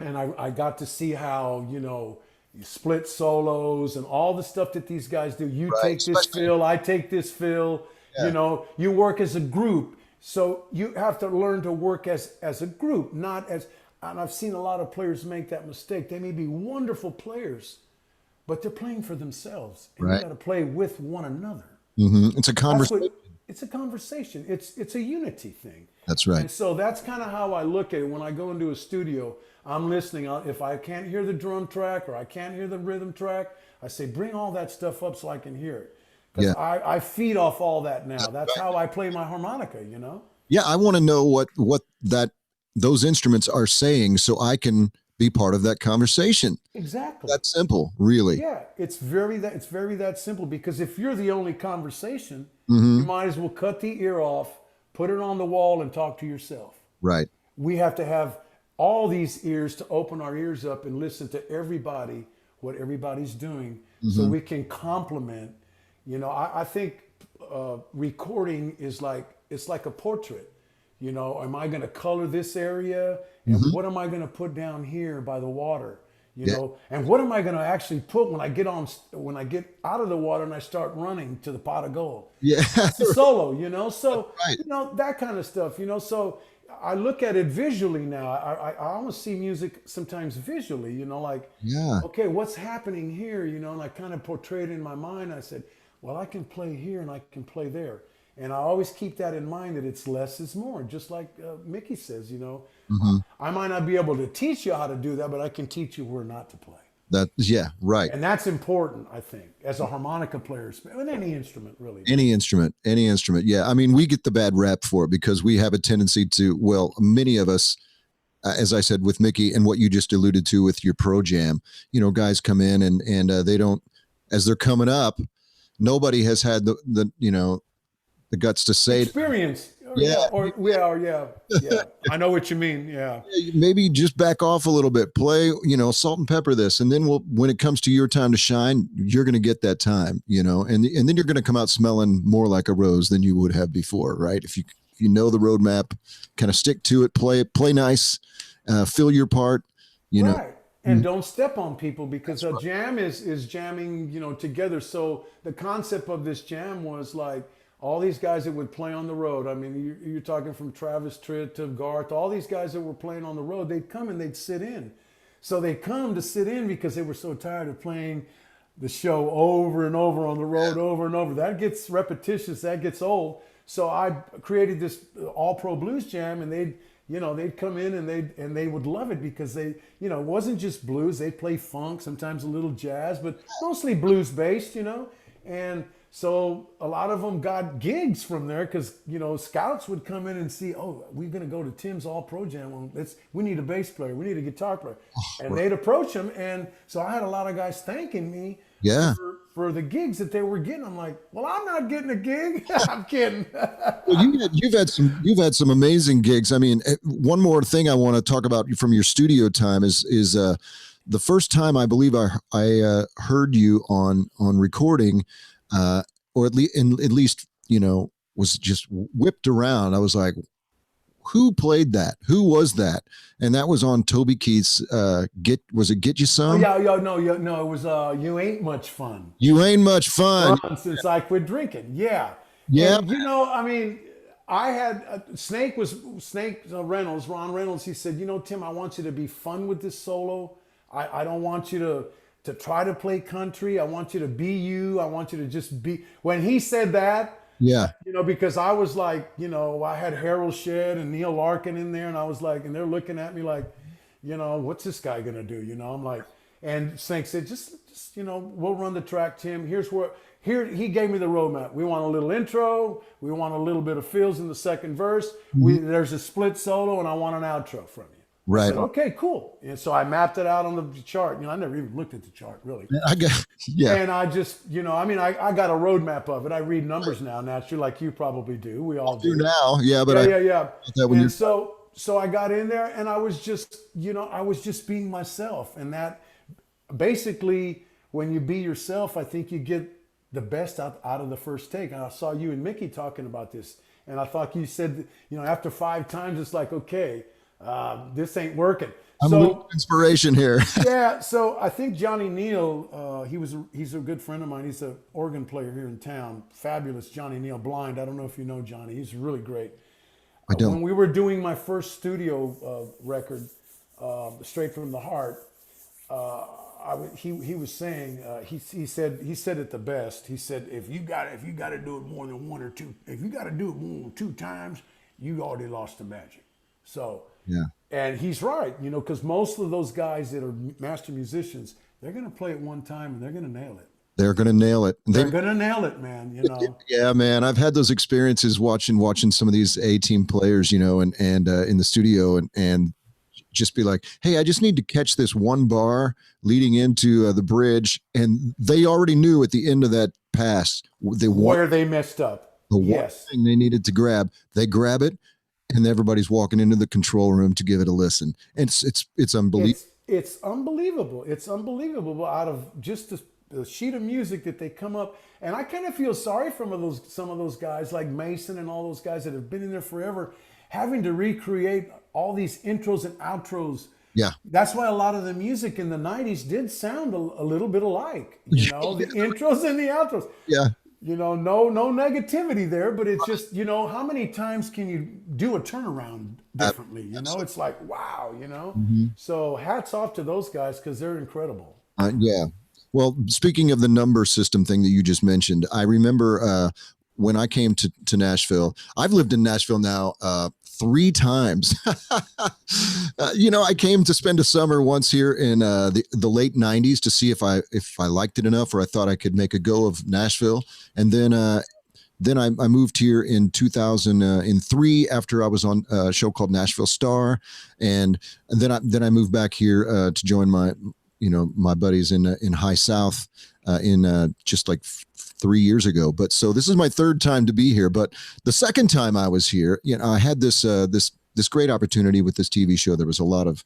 Speaker 3: and I got to see how you split solos and all the stuff that these guys do. You take this fill, I take this fill. Yeah. You work as a group, so you have to learn to work as a group, not as. And I've seen a lot of players make that mistake. They may be wonderful players, but they're playing for themselves, and you got to play with one another.
Speaker 2: Mm-hmm. It's a conversation.
Speaker 3: It's a conversation. It's a unity thing.
Speaker 2: That's right.
Speaker 3: And so that's kind of how I look at it. When I go into a studio, I'm listening. If I can't hear the drum track or I can't hear the rhythm track, I say, bring all that stuff up so I can hear it. Because I feed off all that now. That's how I play my harmonica,
Speaker 2: Yeah, I want to know what those instruments are saying so I can be part of that conversation.
Speaker 3: Exactly.
Speaker 2: That's simple, really.
Speaker 3: Yeah, it's very that simple, because if you're the only conversation,
Speaker 2: mm-hmm.
Speaker 3: you might as well cut the ear off, put it on the wall, and talk to yourself.
Speaker 2: Right.
Speaker 3: We have to have all these ears to open our ears up and listen to everybody, what everybody's doing, mm-hmm. so we can complement. I think recording is it's like a portrait. Am I going to color this area? And
Speaker 2: mm-hmm.
Speaker 3: what am I going to put down here by the water? And what am I going to actually put when I get out of the water and I start running to the pot of gold?
Speaker 2: Yeah.
Speaker 3: It's a solo, So,
Speaker 2: right.
Speaker 3: That kind of stuff, So I look at it visually now. I almost see music sometimes visually, okay, what's happening here, and I kind of portray it in my mind. I said, well, I can play here and I can play there. And I always keep that in mind, that it's less is more, just like Mickey says,
Speaker 2: mm-hmm.
Speaker 3: I might not be able to teach you how to do that, but I can teach you where not to play.
Speaker 2: Right.
Speaker 3: And that's important, I think, as a harmonica player, with any instrument, really.
Speaker 2: Any instrument. Yeah. I mean, we get the bad rap for it because we have a tendency to, many of us, as I said, with Mickey and what you just alluded to with your pro jam, guys come in and they don't, as they're coming up, nobody has had the guts to say
Speaker 3: experience.
Speaker 2: Yeah.
Speaker 3: Yeah. I know what you mean. Yeah.
Speaker 2: Maybe just back off a little bit, play, salt and pepper this. And then when it comes to your time to shine, you're going to get that time, and then you're going to come out smelling more like a rose than you would have before. Right. If you know the roadmap, kind of stick to it, play nice, fill your part,
Speaker 3: Right. And don't step on people, because a jam is jamming, together. So the concept of this jam was like, all these guys that would play on the road. I mean, you're talking from Travis Tritt to Garth, all these guys that were playing on the road, they'd come and they'd sit in. So they come to sit in because they were so tired of playing the show over and over on the road, over and over. That gets repetitious, that gets old. So I created this all-pro blues jam, and they'd come in and they would love it because it wasn't just blues. They'd play funk, sometimes a little jazz, but mostly blues based, And so a lot of them got gigs from there because, scouts would come in and see, oh, we're going to go to Tim's All-Pro Jam. Well, we need a bass player. We need a guitar player. And they'd approach them. And so I had a lot of guys thanking me for the gigs that they were getting. I'm like, well, I'm not getting a gig. I'm kidding.
Speaker 2: Well, you've had some amazing gigs. I mean, one more thing I want to talk about from your studio time is the first time I believe I heard you on recording, or at least was just whipped around. I was like, who played that? Who was that? And that was on Toby Keith's Get You Some?
Speaker 3: No, it was You Ain't Much Fun.
Speaker 2: You Ain't Much Fun.
Speaker 3: Since I quit drinking. Yeah.
Speaker 2: Yeah.
Speaker 3: And, I had Snake Reynolds, Ron Reynolds. He said, Tim, I want you to be fun with this solo. I don't want you to try to play country. I want you to be you. I want you to just be. When he said that,
Speaker 2: yeah,
Speaker 3: because I was like, I had Harold Shedd and Neil Larkin in there, and I was like, and they're looking at me like, what's this guy gonna do? I'm like, and Snake said, just we'll run the track, Tim. Here he gave me the roadmap. We want a little intro. We want a little bit of fills in the second verse. There's a split solo, and I want an outro from you.
Speaker 2: Right.
Speaker 3: I said, okay, cool. And so I mapped it out on the chart. I never even looked at the chart, really.
Speaker 2: Yeah.
Speaker 3: And I just, I got a roadmap of it. I read numbers now, naturally, like you probably do. We all do
Speaker 2: now. Yeah, but
Speaker 3: yeah. And so I got in there, and I was just, I was just being myself. And that basically, when you be yourself, I think you get the best out of the first take. And I saw you and Mickey talking about this, and I thought you said, after 5 times, it's like, okay, this ain't working.
Speaker 2: I'm a little inspiration here.
Speaker 3: Yeah, so I think Johnny Neal, he's a good friend of mine. He's an organ player here in town. Fabulous Johnny Neal, blind. I don't know if you know Johnny. He's really great.
Speaker 2: I don't.
Speaker 3: When we were doing my first studio record, Straight from the Heart, he was saying, he said it the best. He said, if you got to do it more than 1 or 2, if you got to do it more than 2 times, you already lost the magic. So.
Speaker 2: Yeah.
Speaker 3: And he's right, because most of those guys that are master musicians, they're going to play it one time and they're going to nail it.
Speaker 2: They're going to nail it.
Speaker 3: They're going to nail it, man.
Speaker 2: Yeah, man. I've had those experiences watching some of these A-team players, and in the studio and just be like, hey, I just need to catch this one bar leading into the bridge. And they already knew at the end of that pass
Speaker 3: where they messed up.
Speaker 2: The one thing they needed to grab, they grab it. And everybody's walking into the control room to give it a listen. And it's unbelievable.
Speaker 3: It's unbelievable. It's unbelievable out of just the sheet of music that they come up. And I kind of feel sorry for some of those guys like Mason and all those guys that have been in there forever, having to recreate all these intros and outros.
Speaker 2: Yeah.
Speaker 3: That's why a lot of the music in the 90s did sound a little bit alike. The intros and the outros.
Speaker 2: Yeah.
Speaker 3: No negativity there, but it's just, how many times can you do a turnaround differently? It's like, wow,
Speaker 2: Mm-hmm.
Speaker 3: So hats off to those guys because they're incredible.
Speaker 2: Yeah. Well, speaking of the number system thing that you just mentioned, I remember when I came to Nashville. I've lived in Nashville now 3 times. I came to spend a summer once here in the late 90s to see if I liked it enough or I thought I could make a go of Nashville. And then I moved here in 2003 after I was on a show called Nashville Star. And then I moved back here to join my buddies in High South in just like 3 years ago. But so this is my 3rd time to be here. But the second time I was here, I had this great opportunity with this TV show. There was a lot of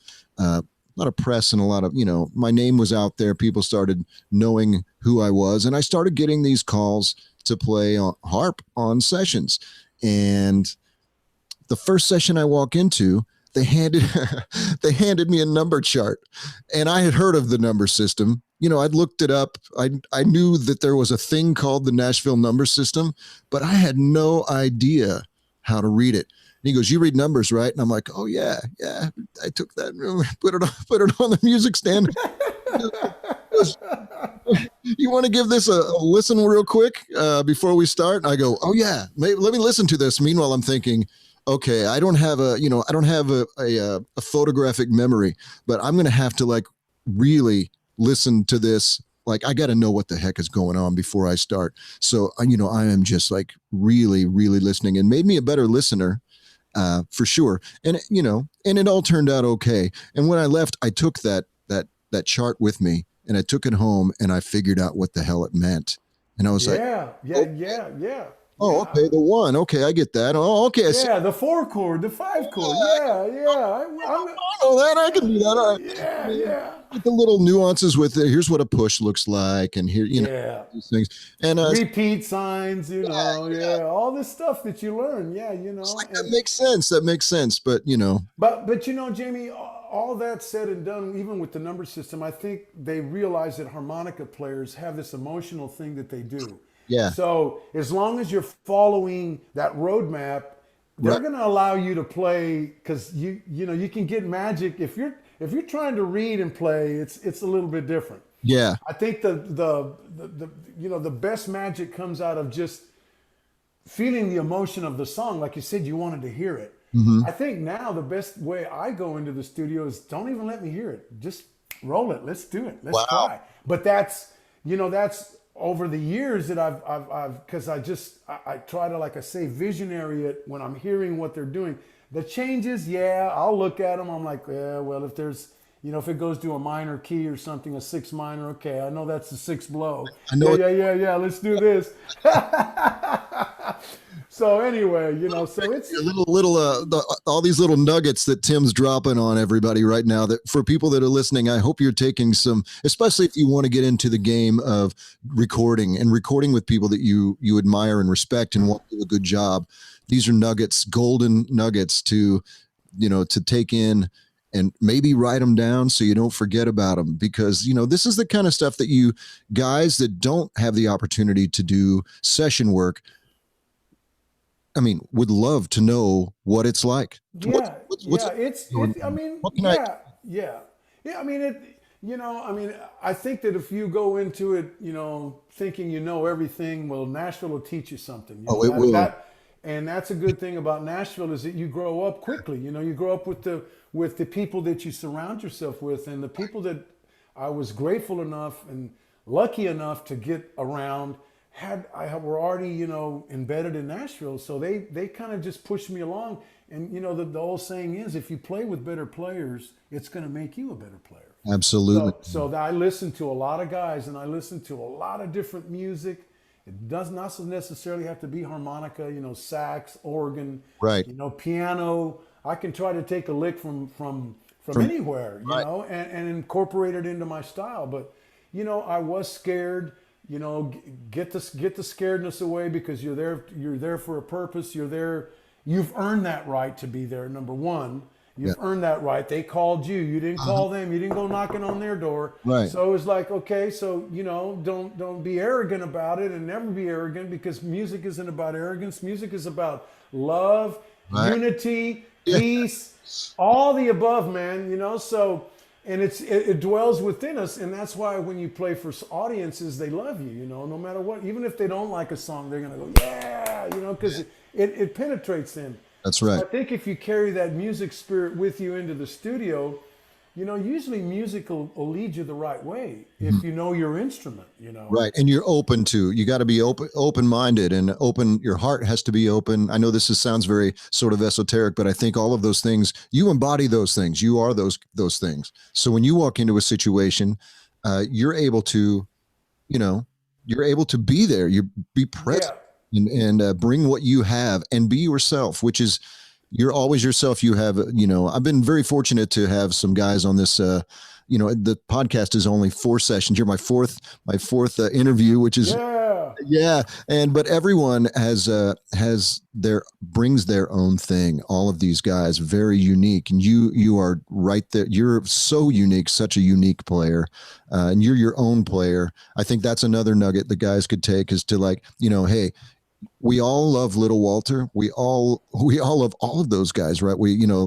Speaker 2: press and a lot of, my name was out there. People started knowing who I was, and I started getting these calls to play on harp on sessions. And the first session I walk into, they handed me a number chart, and I had heard of the number system, I'd looked it up. I knew that there was a thing called the Nashville number system, but I had no idea how to read it. And he goes, "You read numbers, right?" And I'm like, "Oh yeah. I took that, put it on the music stand." You want to give this a listen real quick before we start? And I go, "Oh yeah, let me listen to this." Meanwhile, I'm thinking, okay, I don't have a photographic memory, but I'm going to have to like really listen to this. Like, I got to know what the heck is going on before I start. So, I am just like really, really listening, and made me a better listener for sure. And, and it all turned out okay. And when I left, I took that chart with me, and I took it home, and I figured out what the hell it meant. And I was like,
Speaker 3: yeah.
Speaker 2: "Oh, okay, the one. Okay, I get that. Oh, okay.
Speaker 3: The 4 chord, the 5 chord. Yeah.
Speaker 2: I know that. I can do that. All right.
Speaker 3: Yeah.
Speaker 2: The little nuances with it. Here's what a push looks like, and here, these things. And
Speaker 3: repeat signs, all this stuff that you learn.
Speaker 2: Like, that makes sense. But
Speaker 3: But Jamie, all that said and done, even with the number system, I think they realize that harmonica players have this emotional thing that they do.
Speaker 2: Yeah.
Speaker 3: So as long as you're following that roadmap, they're going to allow you to play, because you can get magic if you're trying to read and play. It's a little bit different.
Speaker 2: Yeah.
Speaker 3: I think the best magic comes out of just feeling the emotion of the song. Like you said, you wanted to hear it.
Speaker 2: Mm-hmm.
Speaker 3: I think now the best way I go into the studio is don't even let me hear it. Just roll it. Let's do it. Let's try. But that's over the years that I've because I try to, like I say, visionary it when I'm hearing what they're doing. The changes, I'll look at them. I'm like, well, if there's, if it goes to a minor key or something, a 6 minor, okay, I know that's the 6th blow.
Speaker 2: I know.
Speaker 3: Yeah, let's do this. So anyway, so it's
Speaker 2: all these little nuggets that Tim's dropping on everybody right now, that for people that are listening, I hope you're taking some, especially if you want to get into the game of recording with people that you admire and respect and want to do a good job. These are nuggets, golden nuggets to take in and maybe write them down so you don't forget about them, because, this is the kind of stuff that you guys that don't have the opportunity to do session work, would love to know what it's like.
Speaker 3: I think that if you go into it, thinking everything, well, Nashville will teach you something.
Speaker 2: It will.
Speaker 3: And that's a good thing about Nashville, is that you grow up quickly. You grow up with the people that you surround yourself with, and the people that I was grateful enough and lucky enough to get around were already, embedded in Nashville. So they kind of just pushed me along. And, the old saying is, if you play with better players, it's going to make you a better player.
Speaker 2: Absolutely.
Speaker 3: So I listen to a lot of guys, and I listen to a lot of different music. It does not necessarily have to be harmonica, sax, organ,
Speaker 2: right?
Speaker 3: Piano. I can try to take a lick from anywhere, and incorporate it into my style. But, I was scared. Get the scaredness away, because you're there for a purpose. You're there. You've earned that right to be there. Number one, you've earned that right. They called you. You didn't call them. You didn't go knocking on their door.
Speaker 2: Right.
Speaker 3: So it's like, okay, so don't be arrogant about it, and never be arrogant, because music isn't about arrogance. Music is about love, unity, peace, all the above, man. So. And it dwells within us, and that's why when you play for audiences, they love you, no matter what. Even if they don't like a song, they're gonna go, because it penetrates them.
Speaker 2: That's right.
Speaker 3: So I think if you carry that music spirit with you into the studio, usually music will lead you the right way if you know your instrument,
Speaker 2: Right. And you're you got to be open-minded, and your heart has to be open. I know this sounds very sort of esoteric, but I think all of those things, you embody those things. You are those things. So when you walk into a situation, you're able to be there. You be present and bring what you have and be yourself, which is, you're always yourself. You have, I've been very fortunate to have some guys on this, the podcast is only 4 sessions. You're my fourth interview, which is Yeah, but everyone has their brings their own thing. All of these guys very unique, and you are right there. You're so unique, such a unique player, and you're your own player. I think that's another nugget the guys could take is to like, hey, we all love Little Walter. We all love all of those guys, right?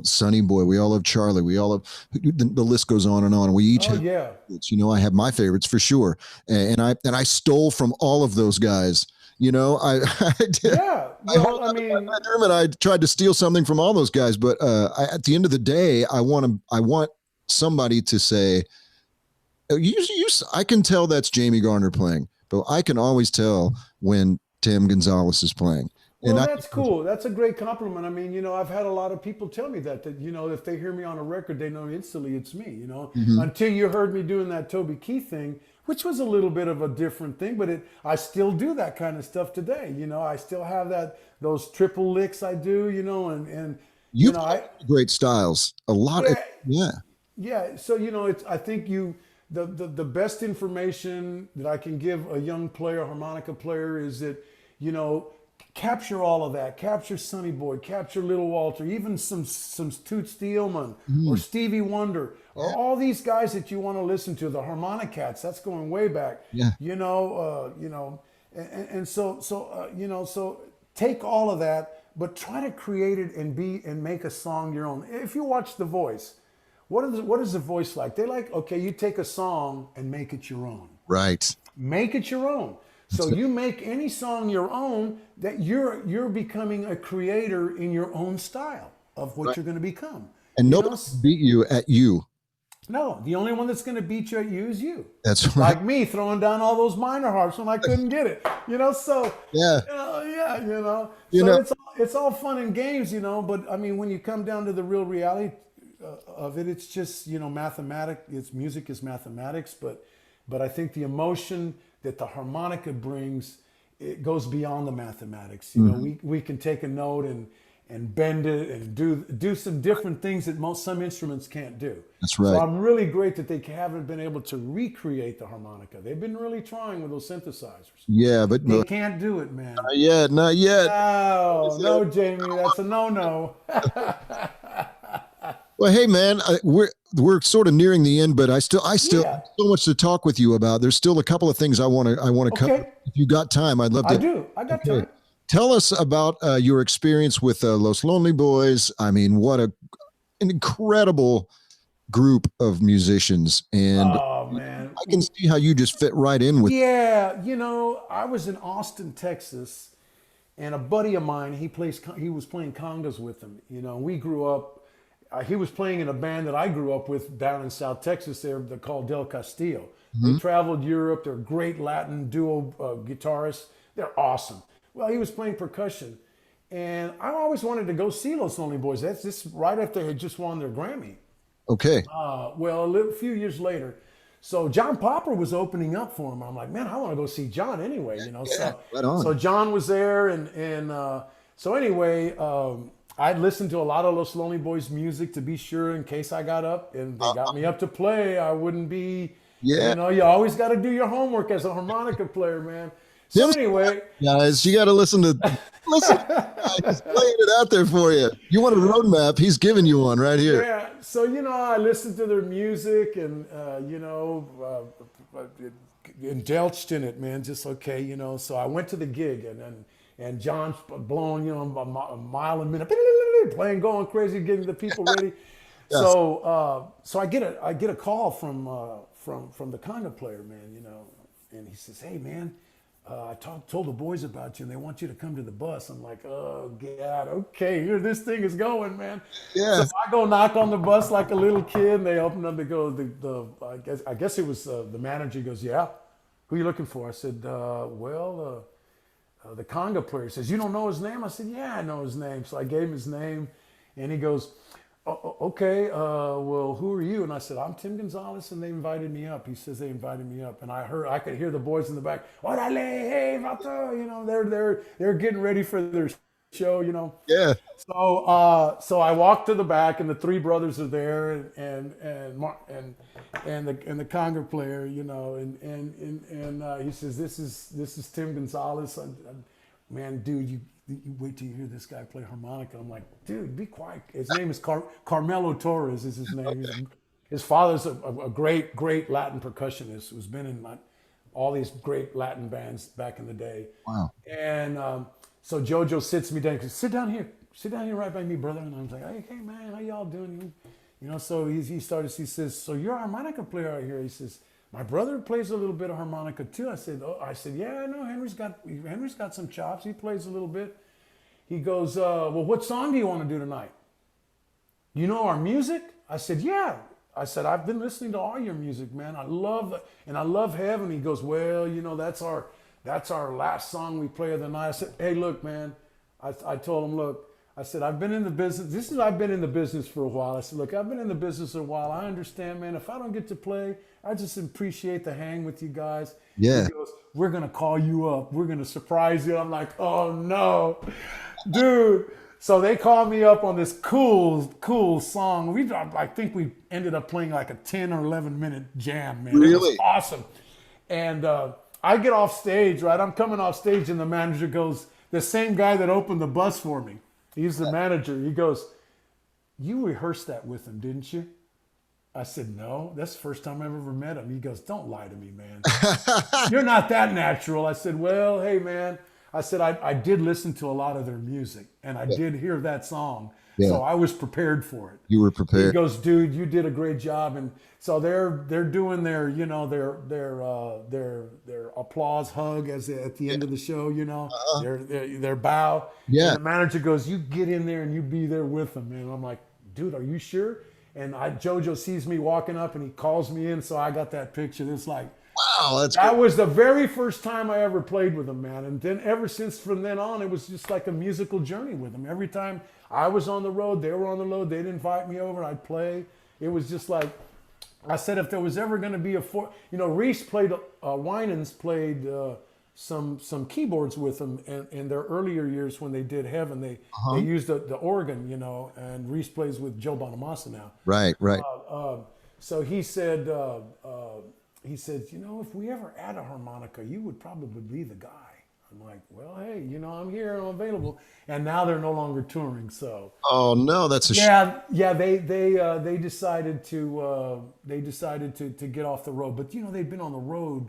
Speaker 2: Sonny Boy. We all love Charlie. We all love the list goes on and on. We each
Speaker 3: Oh
Speaker 2: have
Speaker 3: yeah.
Speaker 2: favorites. I have my favorites for sure, and I stole from all of those guys. I did.
Speaker 3: Yeah.
Speaker 2: I
Speaker 3: Well, I mean,
Speaker 2: and I tried to steal something from all those guys, but at the end of the day, I want somebody to say, I can tell that's Jamie Garner playing, but I can always tell when Tim Gonzalez is playing.
Speaker 3: well, that's cool. That's a great compliment. I mean, I've had a lot of people tell me that if they hear me on a record, they know instantly it's me, until you heard me doing that Toby Keith thing, which was a little bit of a different thing, but I still do that kind of stuff today. I still have those triple licks I do, and
Speaker 2: you
Speaker 3: I,
Speaker 2: great styles. A lot
Speaker 3: yeah,
Speaker 2: of, yeah.
Speaker 3: yeah. So, I think the best information that I can give a young player, harmonica player, is that, capture all of that. Capture Sonny Boy, capture Little Walter, even some Toots Thielman or Stevie Wonder, or all these guys that you want to listen to, the Harmonica Cats. That's going way back.
Speaker 2: Yeah.
Speaker 3: So take all of that, but try to create it and make a song your own. If you watch The Voice, what is The Voice like? They like, okay, you take a song and make it your own.
Speaker 2: Right.
Speaker 3: Make it your own. So you make any song your own, that you're becoming a creator in your own style of what you're going to become.
Speaker 2: And nobody beat you at you.
Speaker 3: No, the only one that's going to beat you at you is you.
Speaker 2: That's right.
Speaker 3: Like me throwing down all those minor harps when I couldn't get it. So
Speaker 2: Yeah.
Speaker 3: It's all fun and games, but I mean, when you come down to the real reality of it, it's just, mathematics. Music is mathematics, but I think the emotion that the harmonica brings, it goes beyond the mathematics. We can take a note and bend it and do some different things that some instruments can't do.
Speaker 2: That's right.
Speaker 3: So I'm really great that they haven't been able to recreate the harmonica. They've been really trying with those synthesizers.
Speaker 2: Yeah, but
Speaker 3: they can't do it, man.
Speaker 2: Not yet.
Speaker 3: No, Jamie, that's a no-no.
Speaker 2: Well, hey, man, we're sort of nearing the end, but I still have so much to talk with you about. There's still a couple of things I want to cover. If you got time, I'd love to.
Speaker 3: I do. I got time.
Speaker 2: Tell us about your experience with Los Lonely Boys. I mean, what an incredible group of musicians, and
Speaker 3: man,
Speaker 2: I can see how you just fit right in with.
Speaker 3: Yeah, I was in Austin, Texas, and a buddy of mine, he was playing congas with him. We grew up. He was playing in a band that I grew up with down in South Texas. They're called Del Castillo. They traveled Europe. They're great Latin duo guitarists. They're awesome. Well, he was playing percussion, and I always wanted to go see Los Lonely Boys. That's just right after they had just won their Grammy.
Speaker 2: Okay.
Speaker 3: Well, a few years later, so John Popper was opening up for him. I'm like, man, I want to go see John anyway.
Speaker 2: Right on.
Speaker 3: So John was there, and so anyway. I listened to a lot of Los Lonely Boys music to be sure in case I got up and they got me up to play. I wouldn't be, you always got to do your homework as a harmonica player, man. So anyway.
Speaker 2: Guys, you got to listen. He's laying it out there for you. You want a roadmap, he's giving you one right here.
Speaker 3: Yeah. So, I listened to their music and, indulged in it, man. Just okay, So I went to the gig and John's blowing, a mile a minute, playing, going crazy, getting the people ready. Yes. So I get a call from the conga player, man, and he says, "Hey, man, I told the boys about you, and they want you to come to the bus." I'm like, "Oh God, okay, here this thing is going, man." Yeah. So I go knock on the bus like a little kid, and they open up. They go, I guess it was the manager. He goes, "Yeah, who are you looking for?" I said, the conga player. Says, "You don't know his name?" I said, "Yeah, I know his name." So I gave him his name, and he goes, "Okay, well, who are you?" And I said, "I'm Tim Gonzalez, and they invited me up." He says, "They invited me up," and I could hear the boys in the back, "Orale, hey, vato," they're getting ready for their show,
Speaker 2: Yeah.
Speaker 3: So I walked to the back, and the three brothers are there, and the conga player, he says, "This is Tim Gonzalez." Man, dude, you wait till you hear this guy play harmonica. I'm like, dude, be quiet. His name is Carmelo Torres. Is his name? His father's a great Latin percussionist who's been in all these great Latin bands back in the day.
Speaker 2: Wow.
Speaker 3: And so JoJo sits me down. He says, sit down here right by me, brother. And I was like, hey man, how y'all doing? So he says, so you're a harmonica player out here. He says, my brother plays a little bit of harmonica too. I said, yeah, I know Henry's got some chops. He plays a little bit. He goes, well, what song do you want to do tonight? You know our music? I said, yeah. I said, I've been listening to all your music, man. I love Heaven. He goes, well, that's our last song we play of the night. I said, hey, look, man. I told him, look, I said, I've been in the business. I've been in the business for a while. I said, look, I've been in the business a while. I understand, man. If I don't get to play, I just appreciate the hang with you guys.
Speaker 2: Yeah.
Speaker 3: He goes, we're going to call you up. We're going to surprise you. I'm like, oh, no, dude. So they called me up on this cool song. I think we ended up playing like a 10 or 11 minute jam, man.
Speaker 2: Really?
Speaker 3: It was awesome. And I get off stage, right? I'm coming off stage, and the manager goes, the same guy that opened the bus for me. He's the manager. He goes, you rehearsed that with him, didn't you? I said, no, that's the first time I've ever met him. He goes, don't lie to me, man. You're not that natural. I said, well, hey, man. I said, I did listen to a lot of their music, and I did hear that song. Yeah. So I was prepared for it.
Speaker 2: You were prepared.
Speaker 3: He goes, dude, you did a great job. And so they're doing their applause hug at the end of the show, their bow.
Speaker 2: Yeah.
Speaker 3: And the manager goes, you get in there and you be there with them, man. I'm like, dude, are you sure? And JoJo sees me walking up, and he calls me in. So I got that picture. It's like,
Speaker 2: wow,
Speaker 3: that was the very first time I ever played with him, man. And then ever since from then on, it was just like a musical journey with him. Every time I was on the road, they were on the road, they'd invite me over, I'd play. It was just like, I said, if there was ever going to be Reese played, Winans played some keyboards with him in their earlier years when they did Heaven. They used the organ, and Reese plays with Joe Bonamassa now.
Speaker 2: Right.
Speaker 3: So he said, if we ever add a harmonica, you would probably be the guy. I'm like, well, hey, I'm here, I'm available. And now they're no longer touring, so.
Speaker 2: Oh no, that's a
Speaker 3: shame. Yeah. They decided to get off the road, but they'd been on the road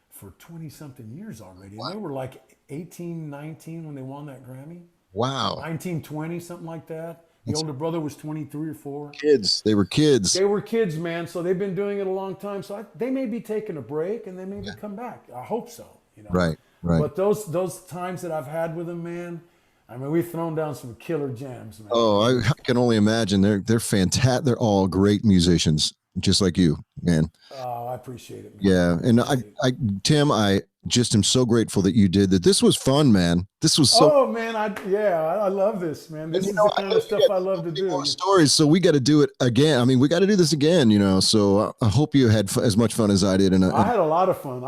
Speaker 3: for 20 something years already. And they were like 18, 19 when they won that Grammy.
Speaker 2: Wow.
Speaker 3: 19, 20, something like that. The older brother was 23 or 4.
Speaker 2: Kids. They were kids.
Speaker 3: They were kids, man. So they've been doing it a long time. So they may be taking a break, and they may come back. I hope so.
Speaker 2: Right.
Speaker 3: But those times that I've had with them, man, I mean, we've thrown down some killer jams, man.
Speaker 2: Oh, I can only imagine. They're fantastic. They're all great musicians, just like you, man.
Speaker 3: Oh, I appreciate it, man.
Speaker 2: Yeah, and Tim, I just am so grateful that you did that. This was fun, man. This was so.
Speaker 3: Oh man, I love this, man. This is the kind of stuff I love to do.
Speaker 2: More stories, so we got to do it again. I mean, we got to do this again, So I hope you had as much fun as I did. And
Speaker 3: I had a lot of fun.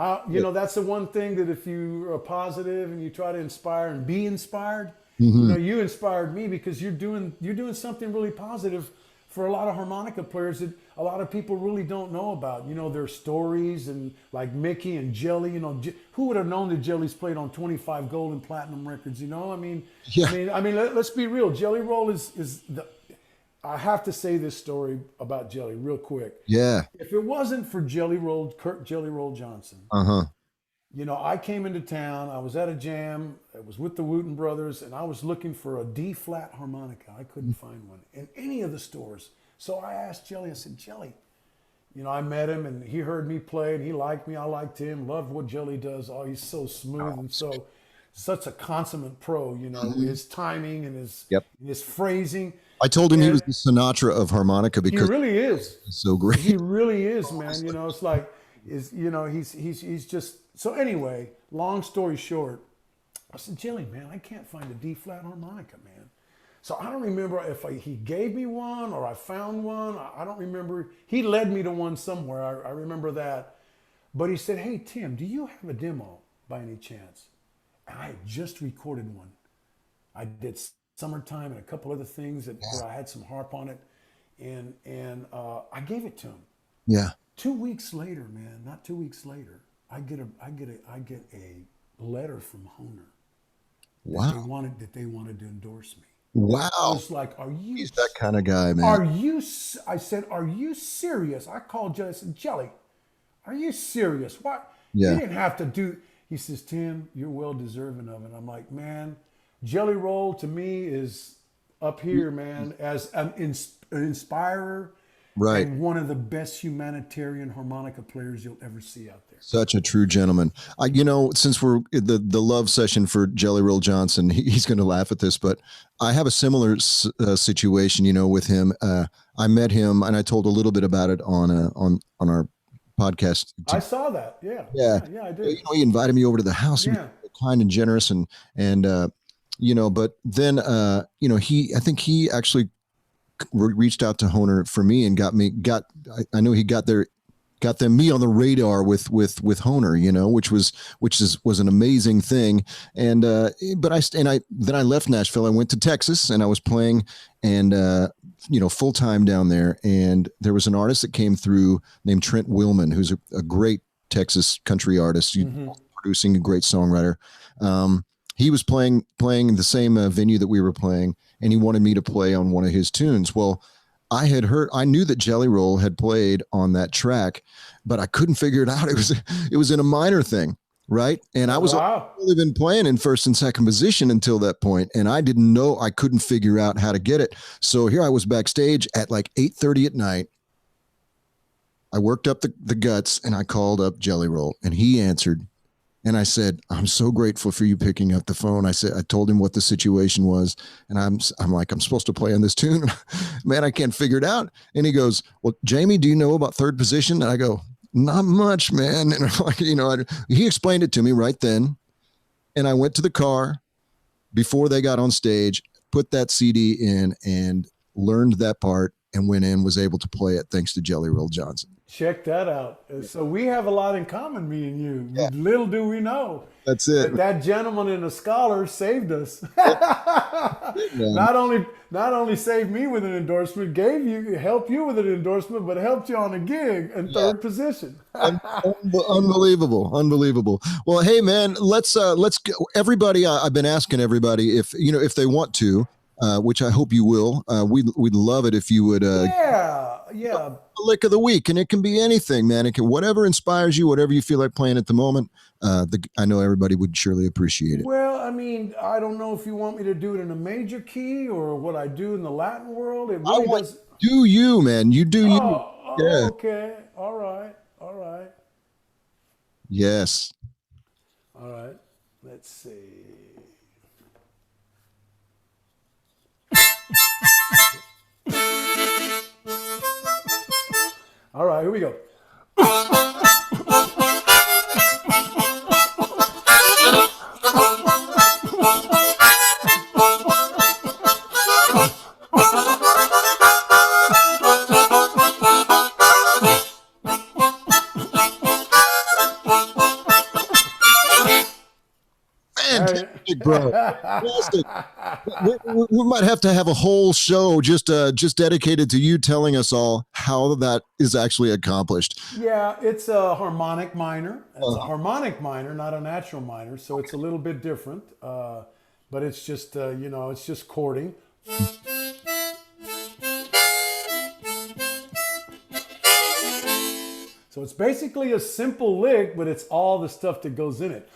Speaker 3: That's the one thing that if you are positive and you try to inspire and be inspired, you inspired me because you're doing something really positive for a lot of harmonica players that a lot of people really don't know about. Their stories, and like Mickey and Jelly. Who would have known that Jelly's played on 25 gold and platinum records? I mean, let's be real. Jelly Roll is the. I have to say this story about Jelly real quick.
Speaker 2: Yeah.
Speaker 3: If it wasn't for Kurt Jelly Roll Johnson. I came into town. I was at a jam. It was with the Wooten brothers, and I was looking for a D-flat harmonica. I couldn't find one in any of the stores. So I asked Jelly. I said, Jelly, I met him, and he heard me play, and he liked me. I liked him. Loved what Jelly does. Oh, he's so smooth and such a consummate pro. His timing and his phrasing.
Speaker 2: I told him he was the Sinatra of harmonica because
Speaker 3: he really is.
Speaker 2: He's so great.
Speaker 3: He really is, man. It's like, he's just. So anyway, long story short, I said, Jelly, man, I can't find a D-flat harmonica, man. So I don't remember if he gave me one or I found one. I don't remember. He led me to one somewhere. I remember that. But he said, hey, Tim, do you have a demo by any chance? And I had just recorded one. I did Summertime and a couple other things where I had some harp on it, and I gave it to him.
Speaker 2: Yeah.
Speaker 3: 2 weeks later, man, not 2 weeks later, I get a letter from Honer
Speaker 2: Wow.
Speaker 3: that they wanted to endorse me.
Speaker 2: Wow.
Speaker 3: I was like, "Are you?"
Speaker 2: He's that kind of guy, man.
Speaker 3: Are you? I said, "Are you serious?" I called Jelly. I said, "Jelly, are you serious? What?
Speaker 2: Yeah.
Speaker 3: You didn't have to do." He says, "Tim, you're well deserving of it." I'm like, "Man, Jelly Roll to me is up here, man, as an inspirer."
Speaker 2: Right.
Speaker 3: And one of the best humanitarian harmonica players you'll ever see out there.
Speaker 2: Such a true gentleman. Since we're the love session for Jelly Roll Johnson, he's going to laugh at this, but I have a similar situation, with him. I met him and I told a little bit about it on our podcast.
Speaker 3: I saw that. Yeah.
Speaker 2: Yeah,
Speaker 3: I did.
Speaker 2: He invited me over to the house.
Speaker 3: Yeah.
Speaker 2: He was kind and generous and but then, I think he actually reached out to Honer for me and I know he got me on the radar with Honer, which was an amazing thing. And, then I left Nashville. I went to Texas and I was playing and, full time down there. And there was an artist that came through named Trent Willman, who's a great Texas country artist, producing, a great songwriter. He was playing the same venue that we were playing, and he wanted me to play on one of his tunes. Well, I knew that Jelly Roll had played on that track, but I couldn't figure it out. It was in a minor thing, right? And I was only been playing in first and second position until that point, and I couldn't figure out how to get it. So here I was backstage at like 8:30 at night. I worked up the guts, and I called up Jelly Roll, and he answered. And I said, "I'm so grateful for you picking up the phone." I told him what the situation was. And I'm like, "I'm supposed to play on this tune." Man, I can't figure it out. And he goes, "Well, Jamie, do you know about third position?" And I go, "Not much, man." And I'm like, he explained it to me right then. And I went to the car before they got on stage, put that CD in and learned that part and went in, was able to play it thanks to Jelly Roll Johnson.
Speaker 3: Check that out. So we have a lot in common, me and you. Yeah. Little do we know.
Speaker 2: That's it.
Speaker 3: That gentleman and the scholar saved us. Not only saved me with an endorsement, helped you with an endorsement, but helped you on a gig in third position.
Speaker 2: Unbelievable. Well, hey man, let's go. Everybody. I've been asking everybody if they want to, which I hope you will. We'd love it if you would.
Speaker 3: Yeah.
Speaker 2: A lick of the week, and it can be anything, man. It can whatever inspires you, whatever you feel like playing at the moment. I know everybody would surely appreciate it.
Speaker 3: Well, I mean, I don't know if you want me to do it in a major key or what I do in the Latin world. It really does.
Speaker 2: Do you, man? You do you? Yeah.
Speaker 3: Okay. All right.
Speaker 2: Yes.
Speaker 3: All right. Let's see. All right, here we go.
Speaker 2: Fantastic, bro. Fantastic. We might have to have a whole show just dedicated to you telling us all how that is actually accomplished.
Speaker 3: Yeah, it's a harmonic minor. It's a harmonic minor, not a natural minor, so it's a little bit different. But it's just it's just chording. So it's basically a simple lick, but it's all the stuff that goes in it.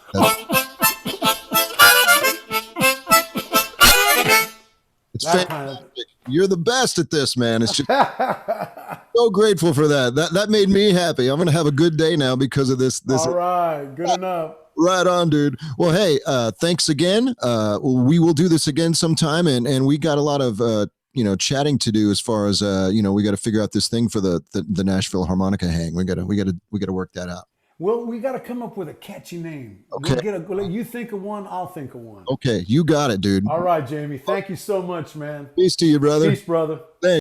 Speaker 2: It's fantastic. You're the best at this, man. It's just so grateful for that. That made me happy. I'm gonna have a good day now because of this.
Speaker 3: All right, good enough.
Speaker 2: Right on, dude. Well, hey, thanks again. We will do this again sometime, and we got a lot of chatting to do as far as we got to figure out this thing for the Nashville Harmonica hang. We got to work that out.
Speaker 3: Well, we got to come up with a catchy name.
Speaker 2: Okay.
Speaker 3: You think of one, I'll think of one.
Speaker 2: Okay, you got it, dude.
Speaker 3: All right, Jamie. Thank you so much, man.
Speaker 2: Peace to you, brother.
Speaker 3: Peace, brother.
Speaker 2: Thanks.